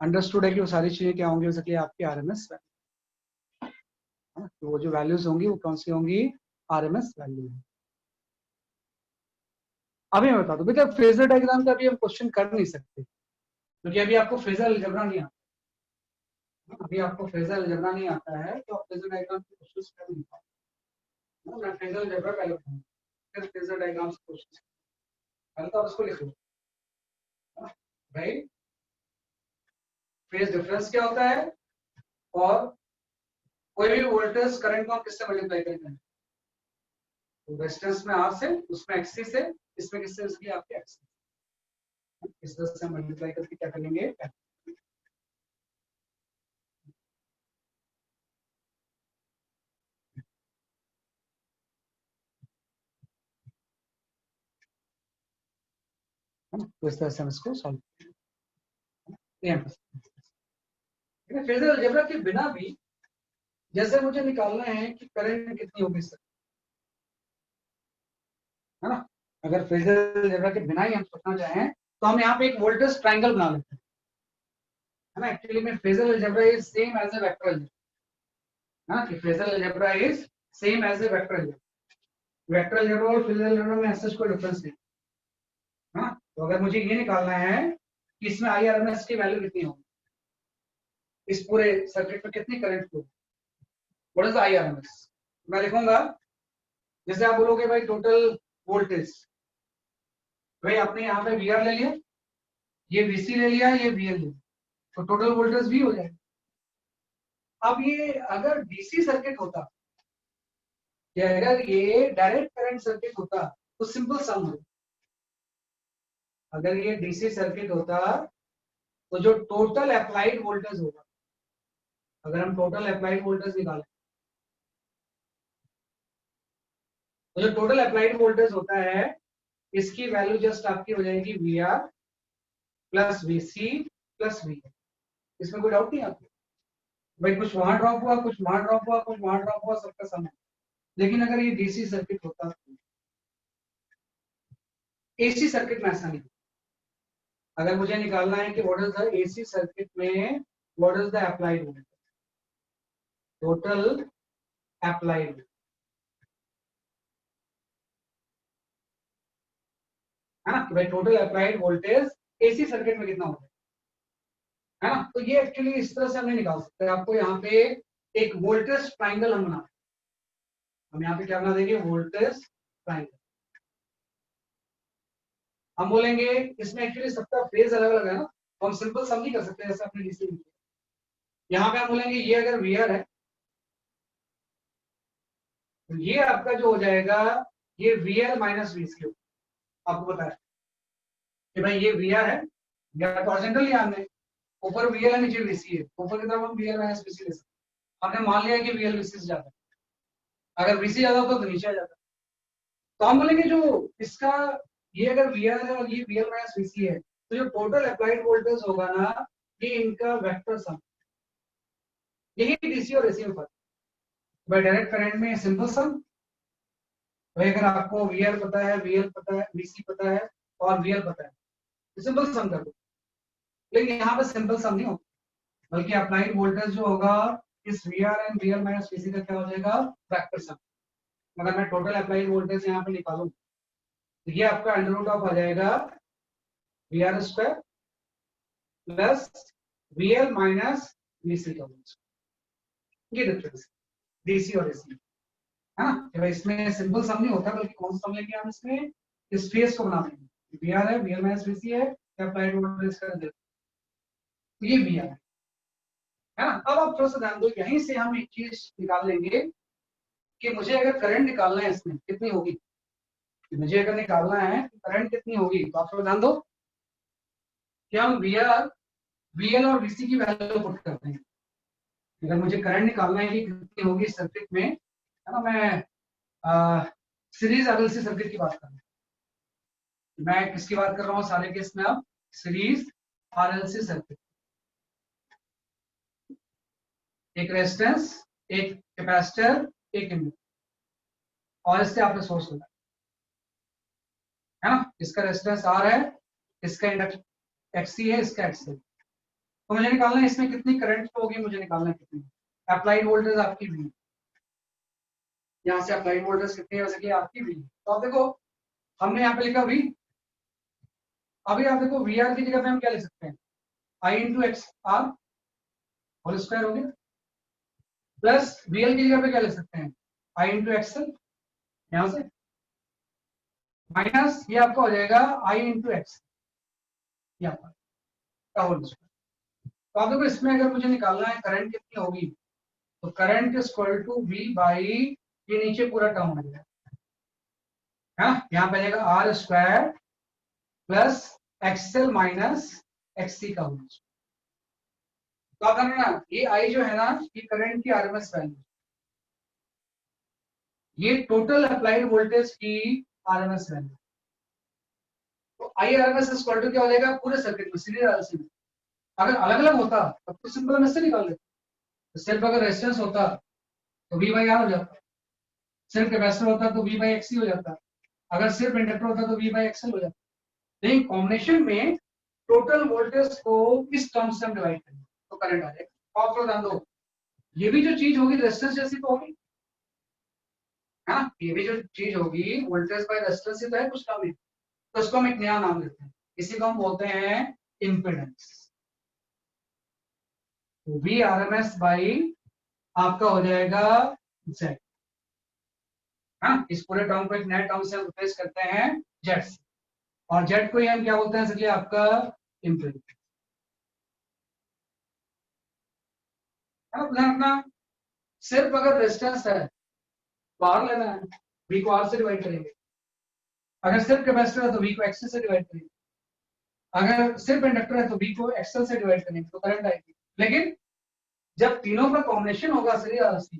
अंडरस्टूड है कि वो सारी चीजें क्या होंगी हो सकती है आपकी आरएमएस वैल्यू। तो वो जो वैल्यूज होंगी वो कौन सी होंगी? आरएमएस वैल्यू है। अभी मैं बता दूं बेटा, फेजर डायग्राम का अभी हम क्वेश्चन कर नहीं सकते क्योंकि अभी आपको फेजर अलजेब्रा नहीं आता। अभी आपको फेजर अलजेब्रा नहीं आता है तो आप फेजर डायग्राम के क्वेश्चन कर नहीं पाओगे। मैं फेजर अलजेब्रा पहले बताऊंगा, फिर फेजर डायग्राम से क्वेश्चन पहले तो आप उसको लिख लो भाई। फेज डिफरेंस क्या होता है, और कोई भी वोल्टेज करंट को हम किससे मल्टीप्लाई करते हैं, तो रेजिस्टेंस में आर से, उसमें एक्सी से, इसमें किससे, इसकी आपके एक्स, इस तरह से मल्टीप्लाई करके क्या करेंगे, तो इस तरह से हम इसको सॉल्व करेंगे। फेजर अलजेब्रा के बिना भी जैसे मुझे निकालना है कि करंट कितनी होगी सर, है ना, अगर फेजर अलजेब्रा के बिना ही हम सोचना चाहें तो हम यहाँ पे एक वोल्टेज ट्रायंगल बना लेते हैं, है ना। एक्चुअली में phasor algebra is same as a vector algebra, है ना, कि phasor algebra is same as a vector algebra. Vector algebra और फेजर अलजेब्रा में ऐसा कोई डिफरेंस नहीं, है ना। तो अगर मुझे ये निकालना है कि इसमें IRMS की वैल्यू कितनी होगी, इस पूरे सर्किट में कितनी current flow, what is IRMS, मैं लिखूंगा, जैसे आप बोलोगे भाई टोटल वोल्टेज, भाई आपने यहाँ पे VR ले लिया, ये VC ले लिया, ये VL ले लिया, तो टोटल वोल्टेज V हो जाएगा। अब ये अगर DC सर्किट होता, या अगर ये डायरेक्ट करंट सर्किट होता तो सिंपल सम होता। अगर ये DC सर्किट होता तो जो टोटल अप्लाइड वोल्टेज होगा, अगर हम टोटल अप्लाइड वोल्टेज निकालें तो जो टोटल अप्लाइड वोल्टेज होता है इसकी वैल्यू जस्ट आपकी हो जाएगी VR plus VC plus VL। इसमें कोई डाउट नहीं आपको, भाई कुछ वहां ड्रॉप हुआ, कुछ वहां ड्रॉप हुआ, कुछ वहां ड्रॉप हुआ, सबका सम है। लेकिन अगर ये DC सर्किट होता, AC सर्किट में ऐसा नहीं। अगर मुझे निकालना है कि what is the AC circuit में what is the applied voltage, total applied, है ना, कि भाई total applied voltage AC circuit में कितना होता है ना। तो ये एक्चुअली इस तरह से हम नहीं निकाल सकते। आपको यहाँ पे एक वोल्टेज ट्राइंगल हम बना, हम यहाँ पे क्या बना देंगे, वोल्टेज ट्राइंगल। हम बोलेंगे इसमें एक्चुअली सबका फेज अलग अलग है ना, तो हम सिंपल सम नहीं कर सकते जैसे अपने DC में। यहाँ पे हम बोलेंगे ये अगर VR है तो ये आपका जो हो जाएगा ये VL माइनस VC, आपको पता है कि भाई ये VR है, या हॉरिजॉन्टल लिया हमने, ऊपर VL है नीचे VC है, ऊपर की तरफ हम VL माइनस VC ले सकते। हमने मान लिया कि VL VC से ज्यादा है, अगर VC ज्यादा होता तो नीचे आ जाता। तो हम बोलेंगे जो इसका, ये अगर VR है और ये VL माइनस VC है, तो जो टोटल अप्लाइड वोल्टेज होगा ना, ये इनका वेक्टर सम, यही DC और AC में फर्क। भाई डायरेक्ट करंट में सिंपल सम, भाई अगर आपको VR पता है, VL पता है, VC पता है और VL पता है तो सिंपल सम कर दो। लेकिन यहाँ पे सिंपल सम नहीं होगा, बल्कि अप्लाइड वोल्टेज जो होगा इस VR and VL minus VC का क्या हो जाएगा, वेक्टर सम। अगर मैं टोटल अप्लाइड वोल्टेज यहाँ पे निकालूं तो ये आपका अंडर रूट ऑफ आ जाएगा VR square plus VL minus VC का वोल्टेज। ये डिफरेंस DC और AC, है ना। कि भाई इसमें सिंपल सम नहीं होता, बल्कि कौन सा सम लेंगे हम इसमें, इस फेस को बना देंगे। VR है, VL माइनस VC है, अप्लाइड वोल्टेज का तो ये VR है ना। अब आप थोड़ा सा ध्यान दो, यहीं से हम एक चीज निकाल लेंगे कि मुझे अगर करंट निकालना है इसमें कितनी होगी, मुझे अगर निकालना है करंट कितनी होगी, तो आप थोड़ा ध्यान दो कि हम VR VL और VC की वैल्यू पुट करते हैं। अगर मुझे करंट निकालना है कि कितनी होगी सर्किट में, है ना, मैं सीरीज RLC सर्किट की बात कर रहा हूँ। मैं किसकी बात कर रहा हूँ सारे केस में, अब सीरीज RLC सर्किट, एक रेजिस्टेंस, एक कैपेसिटर, एक इंडक्टर, और इससे आपने सोर्स लगाया, है ना। इसका रेजिस्टेंस R है, इसका इंडक्टर XC है, इसका XC है। तो मुझे निकालना है इसमें कितनी करंट होगी, मुझे निकालना है कितनी अप्लाइड वोल्टेज आपकी V, यहाँ से अप्लाइड वोल्टेज कितनी हो सके आपकी वी। तो आप देखो हमने यहाँ पे लिखा वी। अभी आप देखो वी आर की जगह पे हम क्या लिख सकते हैं, I into X R whole square हो गया, प्लस वी एल की जगह पे क्या लिख सकते हैं, आई इंटू एक्सएल, यहाँ से माइनस ये आपका हो जाएगा आई इंटू एक्स यहाँ पर का होल स्क्वायर। तो आप देखो इसमें अगर मुझे निकालना है करंट कितनी होगी, तो current is equal to V by ये नीचे पूरा टर्म हो जाएगा, हाँ यहाँ पे आएगा R square plus XL minus XC का होल स्क्वायर। तो आप ना ये आई जो है ना ये करंट की आरएमएस वैल्यू, ये टोटल अप्लाइड वोल्टेज की आरएमएस वैल्यू। तो आई आरएमएस इक्वल टू क्या हो जाएगा पूरे सर्किट में सीधे। अगर अलग अलग होता तब तो सिंपल हम इससे निकाल लेते, तो सिर्फ अगर रेजिस्टेंस होता तो वी बाई आर हो जाता, सिर्फ कैपेसिटर होता तो वी बाई एक्स हो जाता, अगर सिर्फ इंडक्टर होता तो वी बाई एक्सएल हो जाता। लेकिन कॉम्बिनेशन में टोटल वोल्टेज को इस टर्म से हम डिवाइड करेंगे तो करंट आ जाएगा। और थोड़ा ध्यान दो, ये भी जो चीज होगी रेजिस्टेंस जैसी तो होगी, हाँ ये भी जो चीज होगी वोल्टेज बाय रेजिस्टेंस ही तो है कुछ कम ही, तो इसको हम एक नया नाम देते हैं, इसी को हम बोलते हैं impedance. V R M S by आपका हो जाएगा जेड, हाँ इस पूरे टर्म को एक नए टर्म से हम रिप्लेस करते हैं जेड से, और जेड को ही हम क्या बोलते हैं इसलिए आपका इम्पिडेंस है ना। अपना सिर्फ अगर रेजिस्टेंस है तो आर लेना है, वी को आर से डिवाइड करेंगे, अगर सिर्फ कैपेसिटर है तो वी को एक्स से डिवाइड करेंगे, अगर सिर्फ इंडक्टर है तो वी को एक्सएल से डिवाइड करेंगे तो करंट आएगी। लेकिन जब तीनों का कॉम्बिनेशन होगा सही आरसी,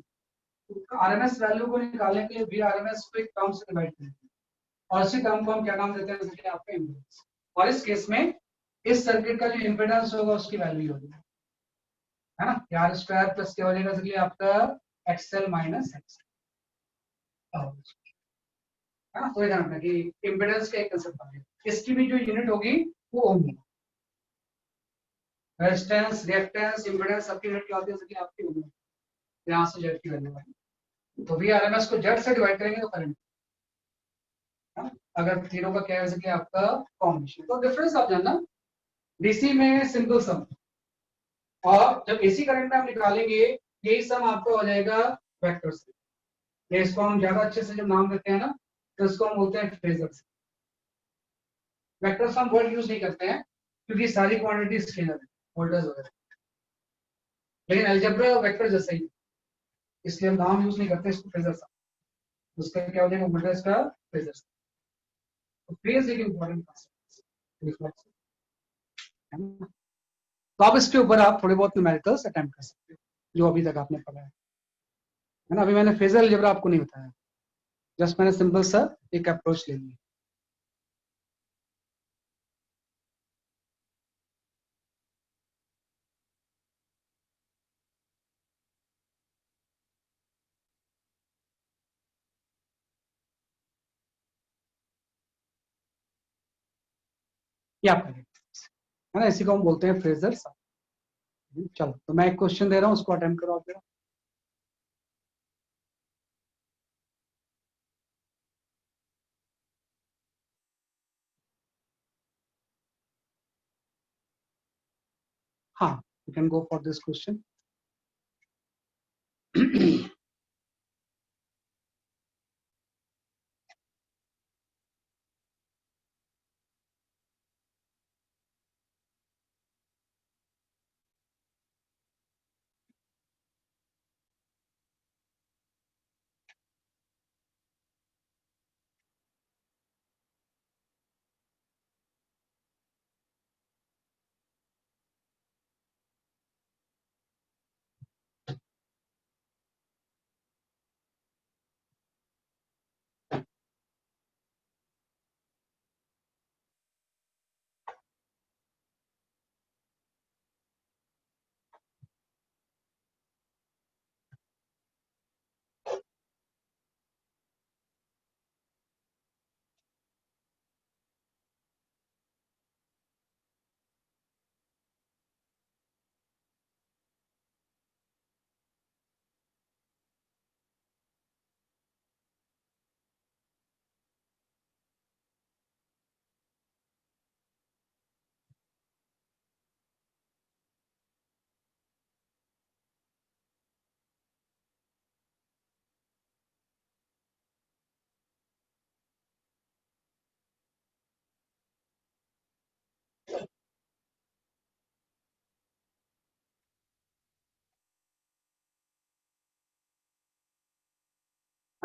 तो आरएमएस वैल्यू को निकालने के लिए वी आरएमएस को एक टर्म से डिवाइड करेंगे, और इसी टर्म को हम क्या नाम देते हैं जैसे आपका इम्पीडेंस, और इस केस में इस सर्किट का जो इम्पीडेंस होगा उसकी वैल्यू होगी, है ना, आर स्क्वायर प्लस क्या हो जाएगा इसलिए आपका एक्सएल माइनस एक्स, है ना। तो ये ध्यान रखना कि इम्पीडेंस का एक कंसेप्ट आ गया, इसकी भी जो यूनिट होगी वो ओम होगी, रेजिस्टेंस रिएक्टेंस इम्पीडेंस सबकी यूनिट क्या होती है जैसे आपकी ओम, यहाँ से जेड की वैल्यू आएगी, तो वी आरएमएस को जेड से डिवाइड करेंगे तो करंट, अगर तीनों का क्या है जैसे कि आपका कॉम्बिनेशन। तो डिफरेंस आप जानना, डीसी में सिंपल सम, और जब एसी करंट में हम निकालेंगे यही सम आपका हो जाएगा वेक्टर से, ये इसको हम ज्यादा अच्छे से जब नाम देते हैं ना तो इसको हम बोलते हैं फेजर से। वेक्टर से हम वर्ड यूज नहीं करते हैं क्योंकि सारी क्वांटिटी स्केलर है वोल्टेज वगैरह, लेकिन अलजेब्रा और वेक्टर जैसा ही, इसलिए हम नाम यूज नहीं करते इसको फेजर सा, उसका क्या हो जाएगा वोल्टेज का फेजर सा। तो फेज एक इंपॉर्टेंट कॉन्सेप्ट है ना। तो आप इसके ऊपर आप थोड़े बहुत न्यूमेरिकल्स अटेम्प्ट कर सकते हो जो अभी तक आपने पढ़ा है ना। अभी मैंने फेजर अलजेब्रा आपको नहीं बताया, जस्ट मैंने सिंपल सा एक अप्रोच ले ली। ये आप करें, है ना, इसी को हम बोलते हैं फ्रेजर। चलो तो मैं एक क्वेश्चन दे रहा हूँ उसको अटेम्प्ट करो आप। हाँ you can go for this question.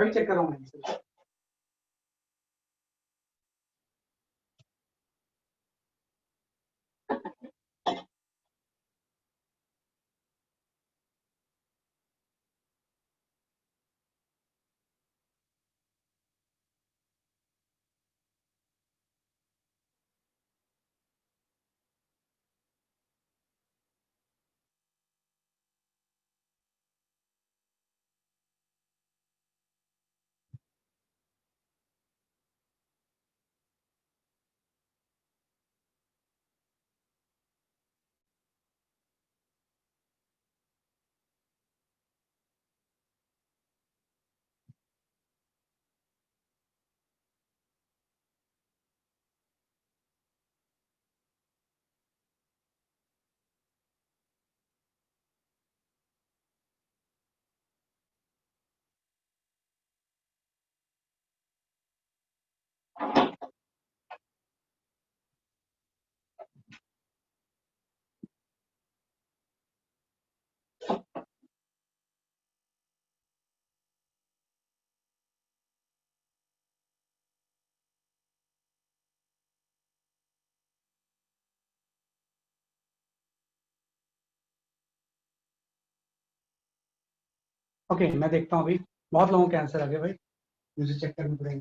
अभी चेक कर रहा हूँ। ओके, मैं देखता हूँ अभी। बहुत लोगों के आंसर आ गए भाई, मुझे चेक करना पड़ेगा।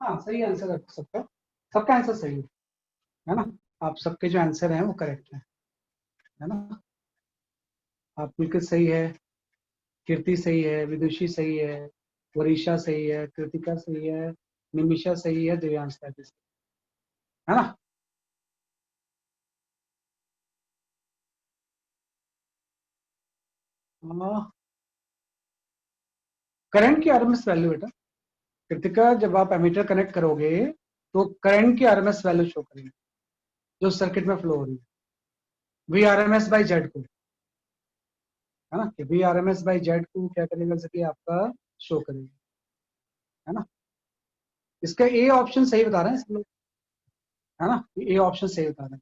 हाँ, सही आंसर है सबका। सबका आंसर सही है ना? आप सबके जो आंसर हैं वो करेक्ट है ना? आप बिल्कुल सही है। कीर्ति सही है, विदुषी सही है, वरीशा सही है, कृतिका सही है, निमिषा सही है, दिव्यांश सही है ना? करंट की आरएमएस वैल्यू बेटा, कृतिका, जब आप एमीटर कनेक्ट करोगे तो करंट की आरएमएस वैल्यू शो करेगी जो सर्किट में फ्लो हो रही है, V R M S by Z को, है ना? कि V R M S by Z को क्या करेगा, जैसे कि आपका शो करेगा, है ना? इसका ए ऑप्शन सही बता रहे हैं सब लोग, है ना? ए ऑप्शन सही बता रहे हैं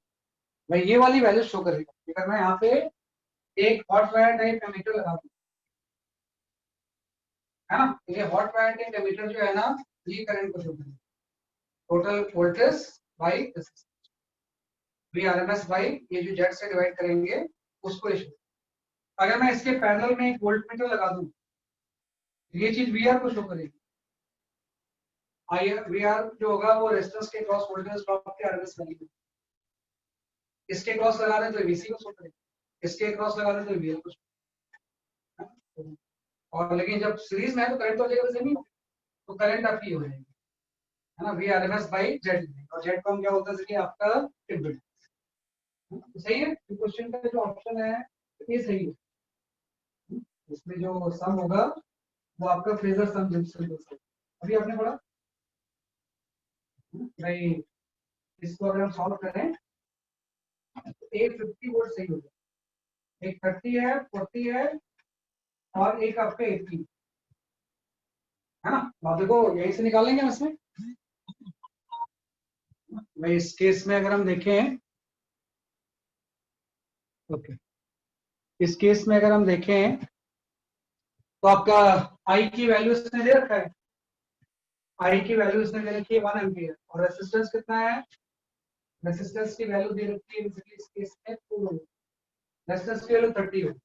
भाई। ये वाली वैल्यू शो करेगा। अगर मैं यहाँ पे एक हॉट वायर टाइप एमीटर लगा दूं, है ना? ये हॉट वायर टाइप एमीटर जो है ना, ये करंट को शो करेगा, total voltage by V R M S by ये जो जेड से डिवाइड करेंगे उसको शो। अगर मैं इसके पैरेलल में एक वोल्ट मीटर लगा दूं, ये चीज वी आर को शो करेगी। आई वी आर जो होगा वो रेजिस्टेंस के क्रॉस वोल्टेज ड्रॉप के आरएमएस वैल्यू। इसके क्रॉस लगा रहे तो वीसी को शो करेगा, इसके क्रॉस लगा रहे तो वीएल को शो। और लेकिन जब सीरीज में है तो करंट तो जगह से नहीं, तो करंट आपकी हो जाएगी, है ना? V R M S by Z, और जेड कॉम क्या होता है कि आपका इम्पीडेंस। सही है, क्वेश्चन का जो ऑप्शन है ये सही है। इसमें जो सम होगा वो आपका फेजर सम जंक्शन। अभी आपने पढ़ा भाई, इसको अगर हम सॉल्व करें तो एक 50 वोल्ट सही हो जाए, एक 30 है, 40 है, और एक आपका 80, है ना? आप देखो यहीं से निकाल लेंगे इसमें भाई। इस केस में अगर हम देखें, ओके, इस केस में अगर हम देखें तो आपका आई की वैल्यू इसने दे रखा है, आई की वैल्यू इसने दे रखी है 1 एम्पियर, और रेसिस्टेंस कितना है? रेसिस्टेंस की वैल्यू दे रखी है बेसिकली इस केस में 2 ओम, रेसिस्टेंस की वैल्यू 30 ओम।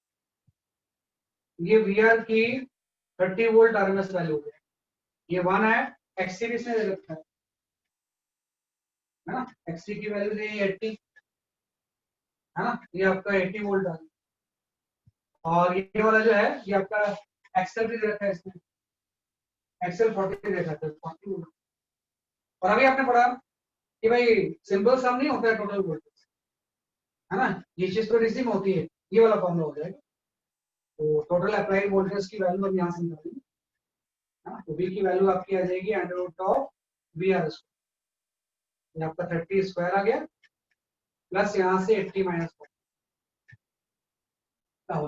ये वी आर की 30 वोल्ट आरएमएस वैल्यू है, ये 1 है। एक्ससी भी इसने दे रखा है ना? एक्ससी की वैल्यू दे 80, है ना? ये आपका 80 वोल्ट आ, और ये वाला जो है ये आपका एक्सेल भी दे रखा है इसमें, एक्सेल 40 दे रखा है 40 वोल्ट। और अभी आपने पढ़ा कि भाई सिंपल सम नहीं होता है टोटल वोल्टेज, है ना? ये चीज तो डीसी में होती है, ये वाला फॉर्मूला हो जाएगा। तो टोटल अप्लाइड वोल्टेज की वैल्यू हम यहाँ से निकालेंगे, हाँ, तो v की वैल्यू आपकी आ जाएगी under root of V R square, ये आपका 30 स्क्वायर आ गया, प्लस यहाँ से 80 माइनस है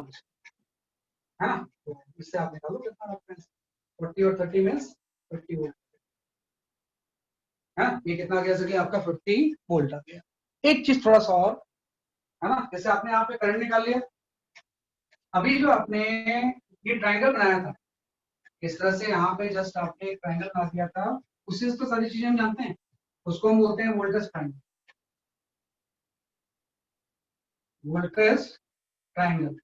ना, तो इससे आप निकालो कितना रेफरेंस, 40 और 30 मीन्स 50 वोल्ट है, ये कितना कह सके आपका 50 वोल्ट आ गया। एक चीज थोड़ा सा और है ना, जैसे आपने यहाँ पे करंट निकाल लिया, अभी जो आपने ये ट्रायंगल बनाया था, इस तरह से यहाँ पे जस्ट आपने एक ट्रायंगल बना दिया था, उसी से तो सारी चीजें हम जानते हैं, उसको हम बोलते हैं वोल्टेज ट्रायंगल, वोल्टेज ट्रायंगल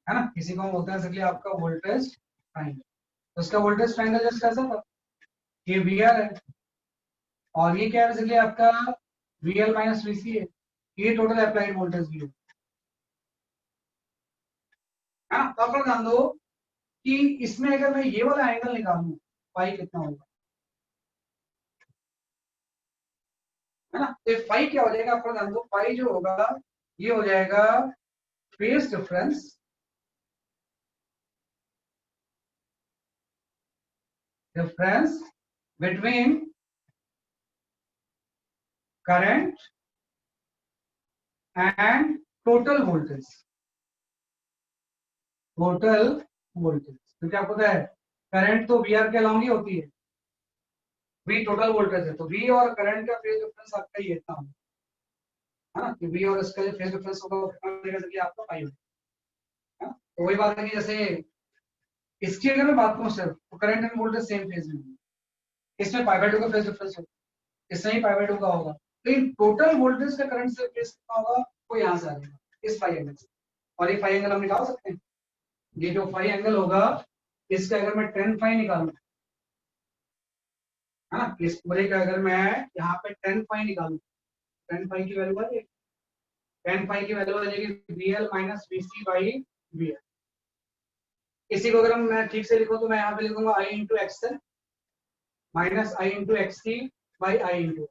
है ना, किसी को हम बोलते हैं इसलिए आपका वोल्टेज ट्रायंगल, तो उसका वोल्टेज ट्रायंगल जस्ट कैसा था, ये वी आर है और ये क्या है इसलिए आपका वी एल माइनस वी सी है, ये टोटल अप्लाइड वोल्टेज वी है ना। तो आप लोग ध्यान दो कि इसमें अगर मैं ये वाला एंगल निकालूं पाई कितना होगा, है ना, तो फाई क्या हो जाएगा, आपको ध्यान दो फाई जो होगा ये हो जाएगा phase difference between current and total voltage, क्योंकि आपको पता है करंट तो वी आर के अलाउंग ही होती है, वी टोटल वोल्टेज है, तो वी और करंट का फेज डिफरेंस आपका ये इतना होगा, है ना, कि वी और इसका जो फेज डिफरेंस होगा वो कितना मिलेगा, जबकि आपका पाई होगा, तो वही बात है कि जैसे इसकी अगर मैं बात करूं सिर्फ, तो current and voltage same phase में होंगे, इसमें पाई बाय 2 का फेज डिफरेंस होगा, इसमें ही पाई बाय 2 का होगा, लेकिन टोटल वोल्टेज का करंट से फेज कितना होगा वो यहाँ से आ जाएगा इस फाई एंगल से, और ये फाई एंगल हम निकाल सकते हैं, ये जो फाई एंगल होगा इसका अगर मैं 10 फाई निकालूं, है ना, इस पूरे का अगर मैं यहाँ पे 10 फाई निकालूं, 10 फाई की वैल्यू आ जाएगी, 10 फाई की वैल्यू आ जाएगी V L minus V C by V L, इसी को अगर मैं ठीक से लिखूं तो मैं यहाँ पे लिखूंगा I into XL minus I into XT by I into,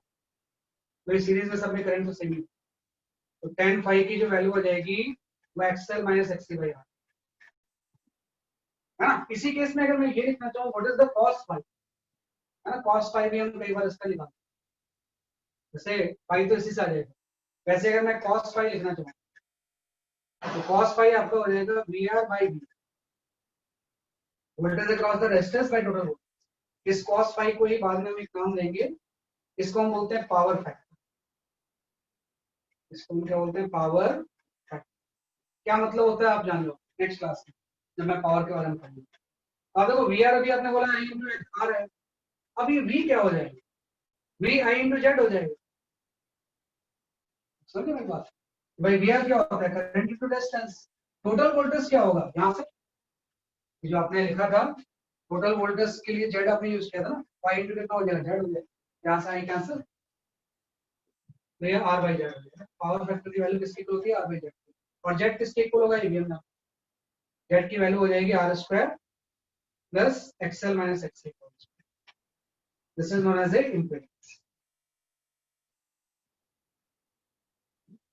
तो इस सीरीज में सब में करंट तो सेम ही, तो 10 फाई की जो वैल्यू आ जाएगी वो XL minus XT by R, है ना। इसी केस में अगर मैं ये लिखना चाहूँ what is the cos phi, है ना, कॉस फाई भी हम कई बार इसका निकालते हैं, जैसे फाई तो इसी से आ जाएगा, वैसे अगर मैं कॉस फाई लिखना चाहूँ तो कॉस फाई आपका हो जाएगा V R by V, voltage across the resistance by total voltage, इस कॉस फाई को ही बाद में हम एक नाम देंगे, इसको हम बोलते हैं पावर फैक्टर, इसको हम क्या बोलते हैं, पावर फैक्टर, क्या मतलब होता है आप जान लो नेक्स्ट क्लास में जब मैं पावर के बारे में पढ़ूंगा। अब देखो वी आर अभी आपने बोला आई इंटू आर है, अब ये वी क्या हो जाएगा, वी आई इंटू जेड हो जाएगा, समझे मेरी बात, भाई वी आर क्या होता है current into resistance, total voltage क्या होगा यहाँ से जो आपने लिखा था, टोटल वोल्टेज के लिए जेड आपने यूज किया था ना, वाई इंटू कितना हो जाएगा जेड हो जाएगा, यहाँ से आई कैंसिल, तो ये आर बाई जेड हो जाएगा, पावर फैक्टर की वैल्यू किसकी होती है आर बाई जेड, और जेड किसके इक्वल होगा ये भी हमने, जेड की वैल्यू हो जाएगी R square plus XL minus XL, this is known as a impedance,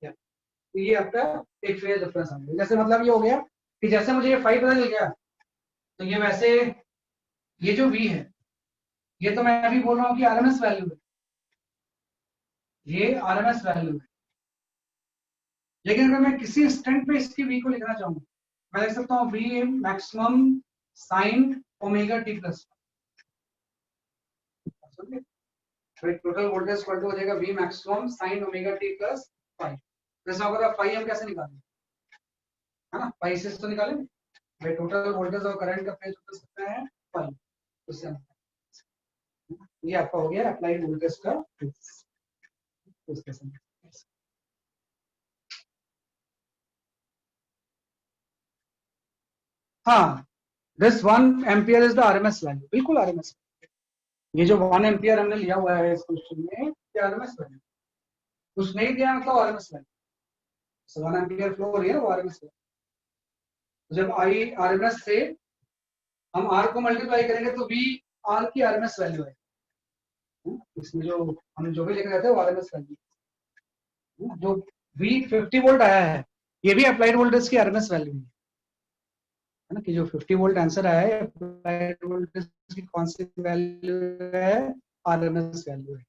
तो ये आपका एक फेज डिफरेंस आ गया, जैसे मतलब ये हो गया कि जैसे मुझे ये 5 पता चल गया, तो ये वैसे ये जो v है ये तो मैं अभी बोल रहा हूँ कि आरएमएस वैल्यू है, ये आरएमएस वैल्यू है, लेकिन अगर मैं किसी इंस्टेंट पे इसकी v को लिखना चाहूँ, मैं लिख सकता हूँ v maximum sine omega T plus, total voltage equal to हो जाएगा v maximum sine omega T plus 5, जैसा होगा 5 हम कैसे निकालेंगे, है ना, 5 से तो निकालेंगे भाई, टोटल वोल्टेज और करंट का फेज हो सकता है 5, उससे ये आपका हो गया अप्लाइड वोल्टेज का फेज। हाँ, this 1 ampere is the RMS value, बिल्कुल आरएमएस, ये जो 1 एम्पियर हमने लिया हुआ है इस क्वेश्चन में ये आरएमएस वैल्यू, कुछ नहीं दिया मतलब आरएमएस वैल्यू, 1 एम्पियर फ्लो हो रही है वो आरएमएस वैल्यू, जब आई आरएमएस से हम आर को मल्टीप्लाई करेंगे तो वी आर की आरएमएस वैल्यू है, इसमें जो हम जो भी लिख रहे थे वो आरएमएस वैल्यू, जो वी 50 वोल्ट आया है ये भी अप्लाइड वोल्टेज की आरएमएस वैल्यू है है ना, कि जो 50 वोल्ट आंसर आया है अप्लाइड वोल्टेज की कौन सी वैल्यू है, आरएमएस वैल्यू है।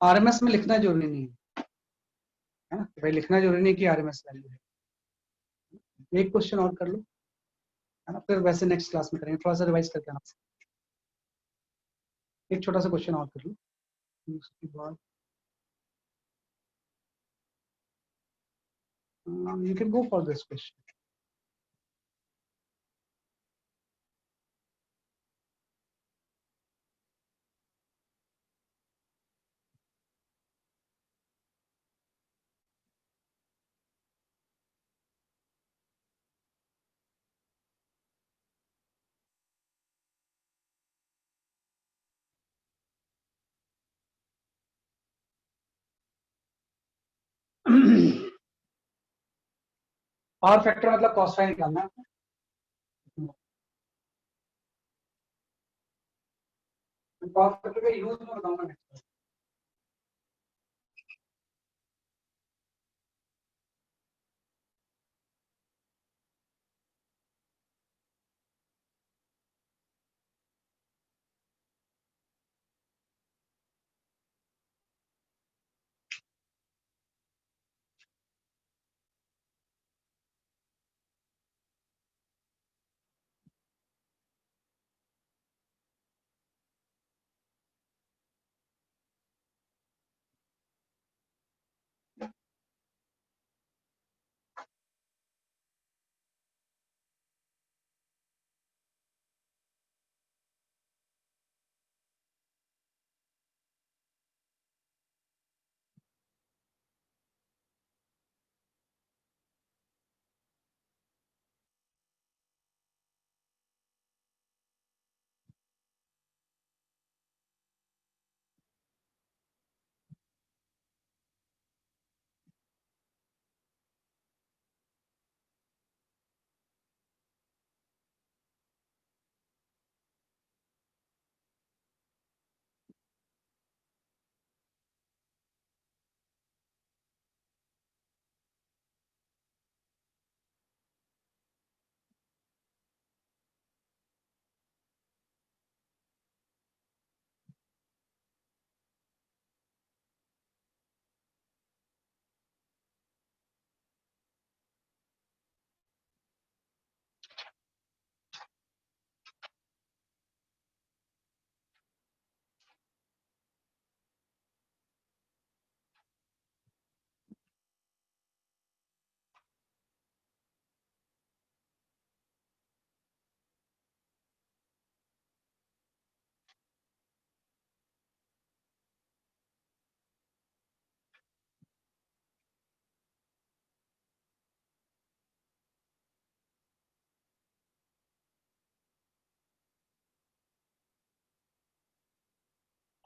आरएमएस में लिखना जरूरी नहीं है ना, भाई लिखना जरूरी नहीं कि आरएमएस वैल्यू है। एक क्वेश्चन और कर लो, है ना, फिर वैसे नेक्स्ट क्लास में करेंगे, थोड़ा सा रिवाइज करके आना। एक छोटा सा क्वेश्चन और कर लो, उसके बाद you can go for this question. Power factor मतलब कॉस फाई निकालना है। पावर फैक्टर का यूज मैं बताऊंगा नेक्स्ट।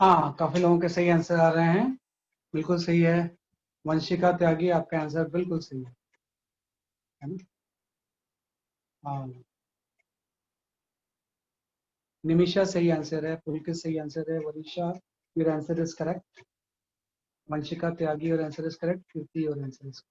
हाँ, काफी लोगों के सही आंसर आ रहे हैं, बिल्कुल सही है। वंशिका त्यागी, आपका आंसर बिल्कुल सही है ना। हाँ, निमिषा सही आंसर है, पुलकित सही आंसर है, Varisha your answer is correct, Vanshika Tyagi your answer is correct, Kirti your answer is.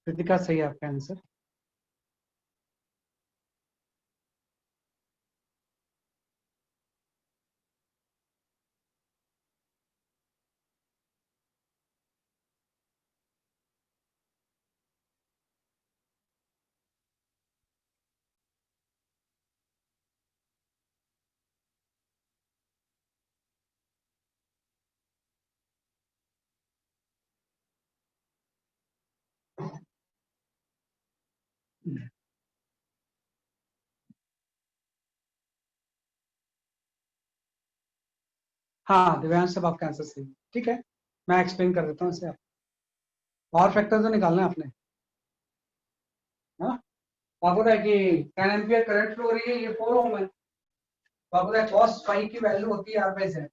Kritika सही है आपका आंसर। हाँ, दिव्यांश सब आपका आंसर सही है। ठीक है, मैं एक्सप्लेन कर देता हूँ इसे। आप पावर फैक्टर तो निकालना है आपने, हाँ। आपको पता है कि 10 एम्पियर करंट फ्लो हो रही है, ये 4 ओम है, तो आपको पता है cos phi की वैल्यू होती है r by z।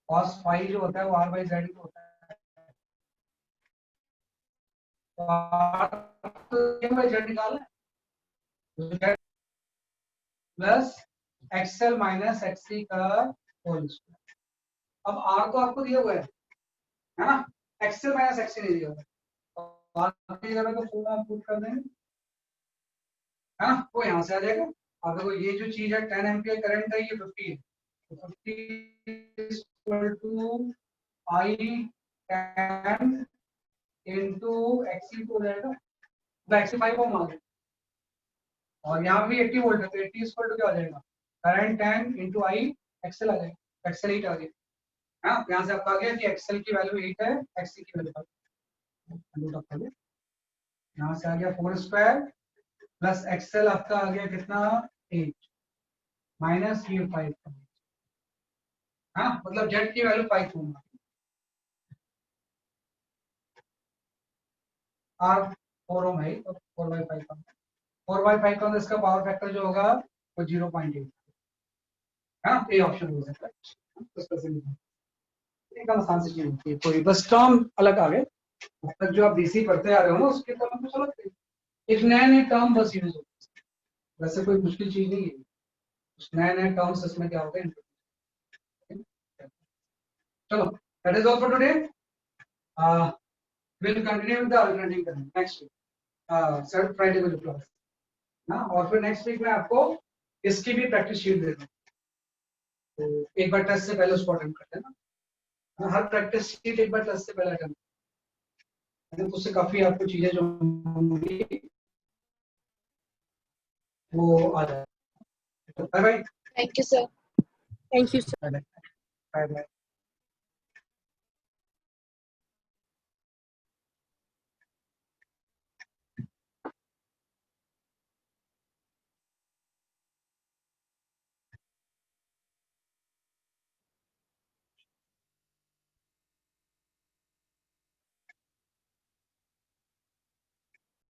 cos phi जो होता है वो r by z ही होता है, तो r तो m by z निकालना है, प्लस xl माइनस xc का होल स्क्वायर। अब r तो आपको दिया हुआ है ना, xl माइनस xc नहीं दिया हुआ है, तो r की जगह तो फुल आप पुट कर देंगे, है ना, वो यहाँ से आ जाएगा। अब देखो ये जो चीज है 10 एम्पियर करंट है, ये 50 है, तो 50 is equal to I tan into XC हो जाएगा, तो XC 5 ओम आ गया, और यहाँ भी 80 वोल्ट है, तो 80 इक्वल टू क्या आ जाएगा, करंट 10 into I XL आ जाएगा, XL 8 आ गया, हाँ, यहाँ से आपका आ गया कि XL की वैल्यू 8 है, XC की वैल्यू 5, यहाँ से आ गया 4 स्क्वायर प्लस XL आपका आ गया कितना 8 माइनस ये 5, हाँ, मतलब जेड की वैल्यू 5 होगा, R 4 ओम है, तो 4/5 का 4/5 का इसका पावर फैक्टर जो होगा वो 0.8, हाँ, ए ऑप्शन हो सकता है, एकदम आसान से चीज होती है, कोई बस टर्म अलग आ गए, अब तक जो आप डीसी पढ़ते आ रहे हो ना उसके टर्म कुछ अलग थे, एक नए नए टर्म बस यूज होते हैं, वैसे कोई मुश्किल चीज नहीं है, उस नए नए टर्म्स इसमें क्या होते हैं। चलो, that is all for today, will continue with the alternative current next week, sir Friday को जो क्लास ना, और फिर नेक्स्ट वीक में आपको इसकी भी प्रैक्टिस शीट दे दूँ, तो एक बार टेस्ट से पहले उसको अटेंड करते हैं ना, हर प्रैक्टिस शीट एक बार टेस्ट से पहले अटेंड, तो उससे काफी आपको चीजें जो होंगी वो आ जाए। Bye bye. Thank you, sir. Thank you, sir. Bye bye.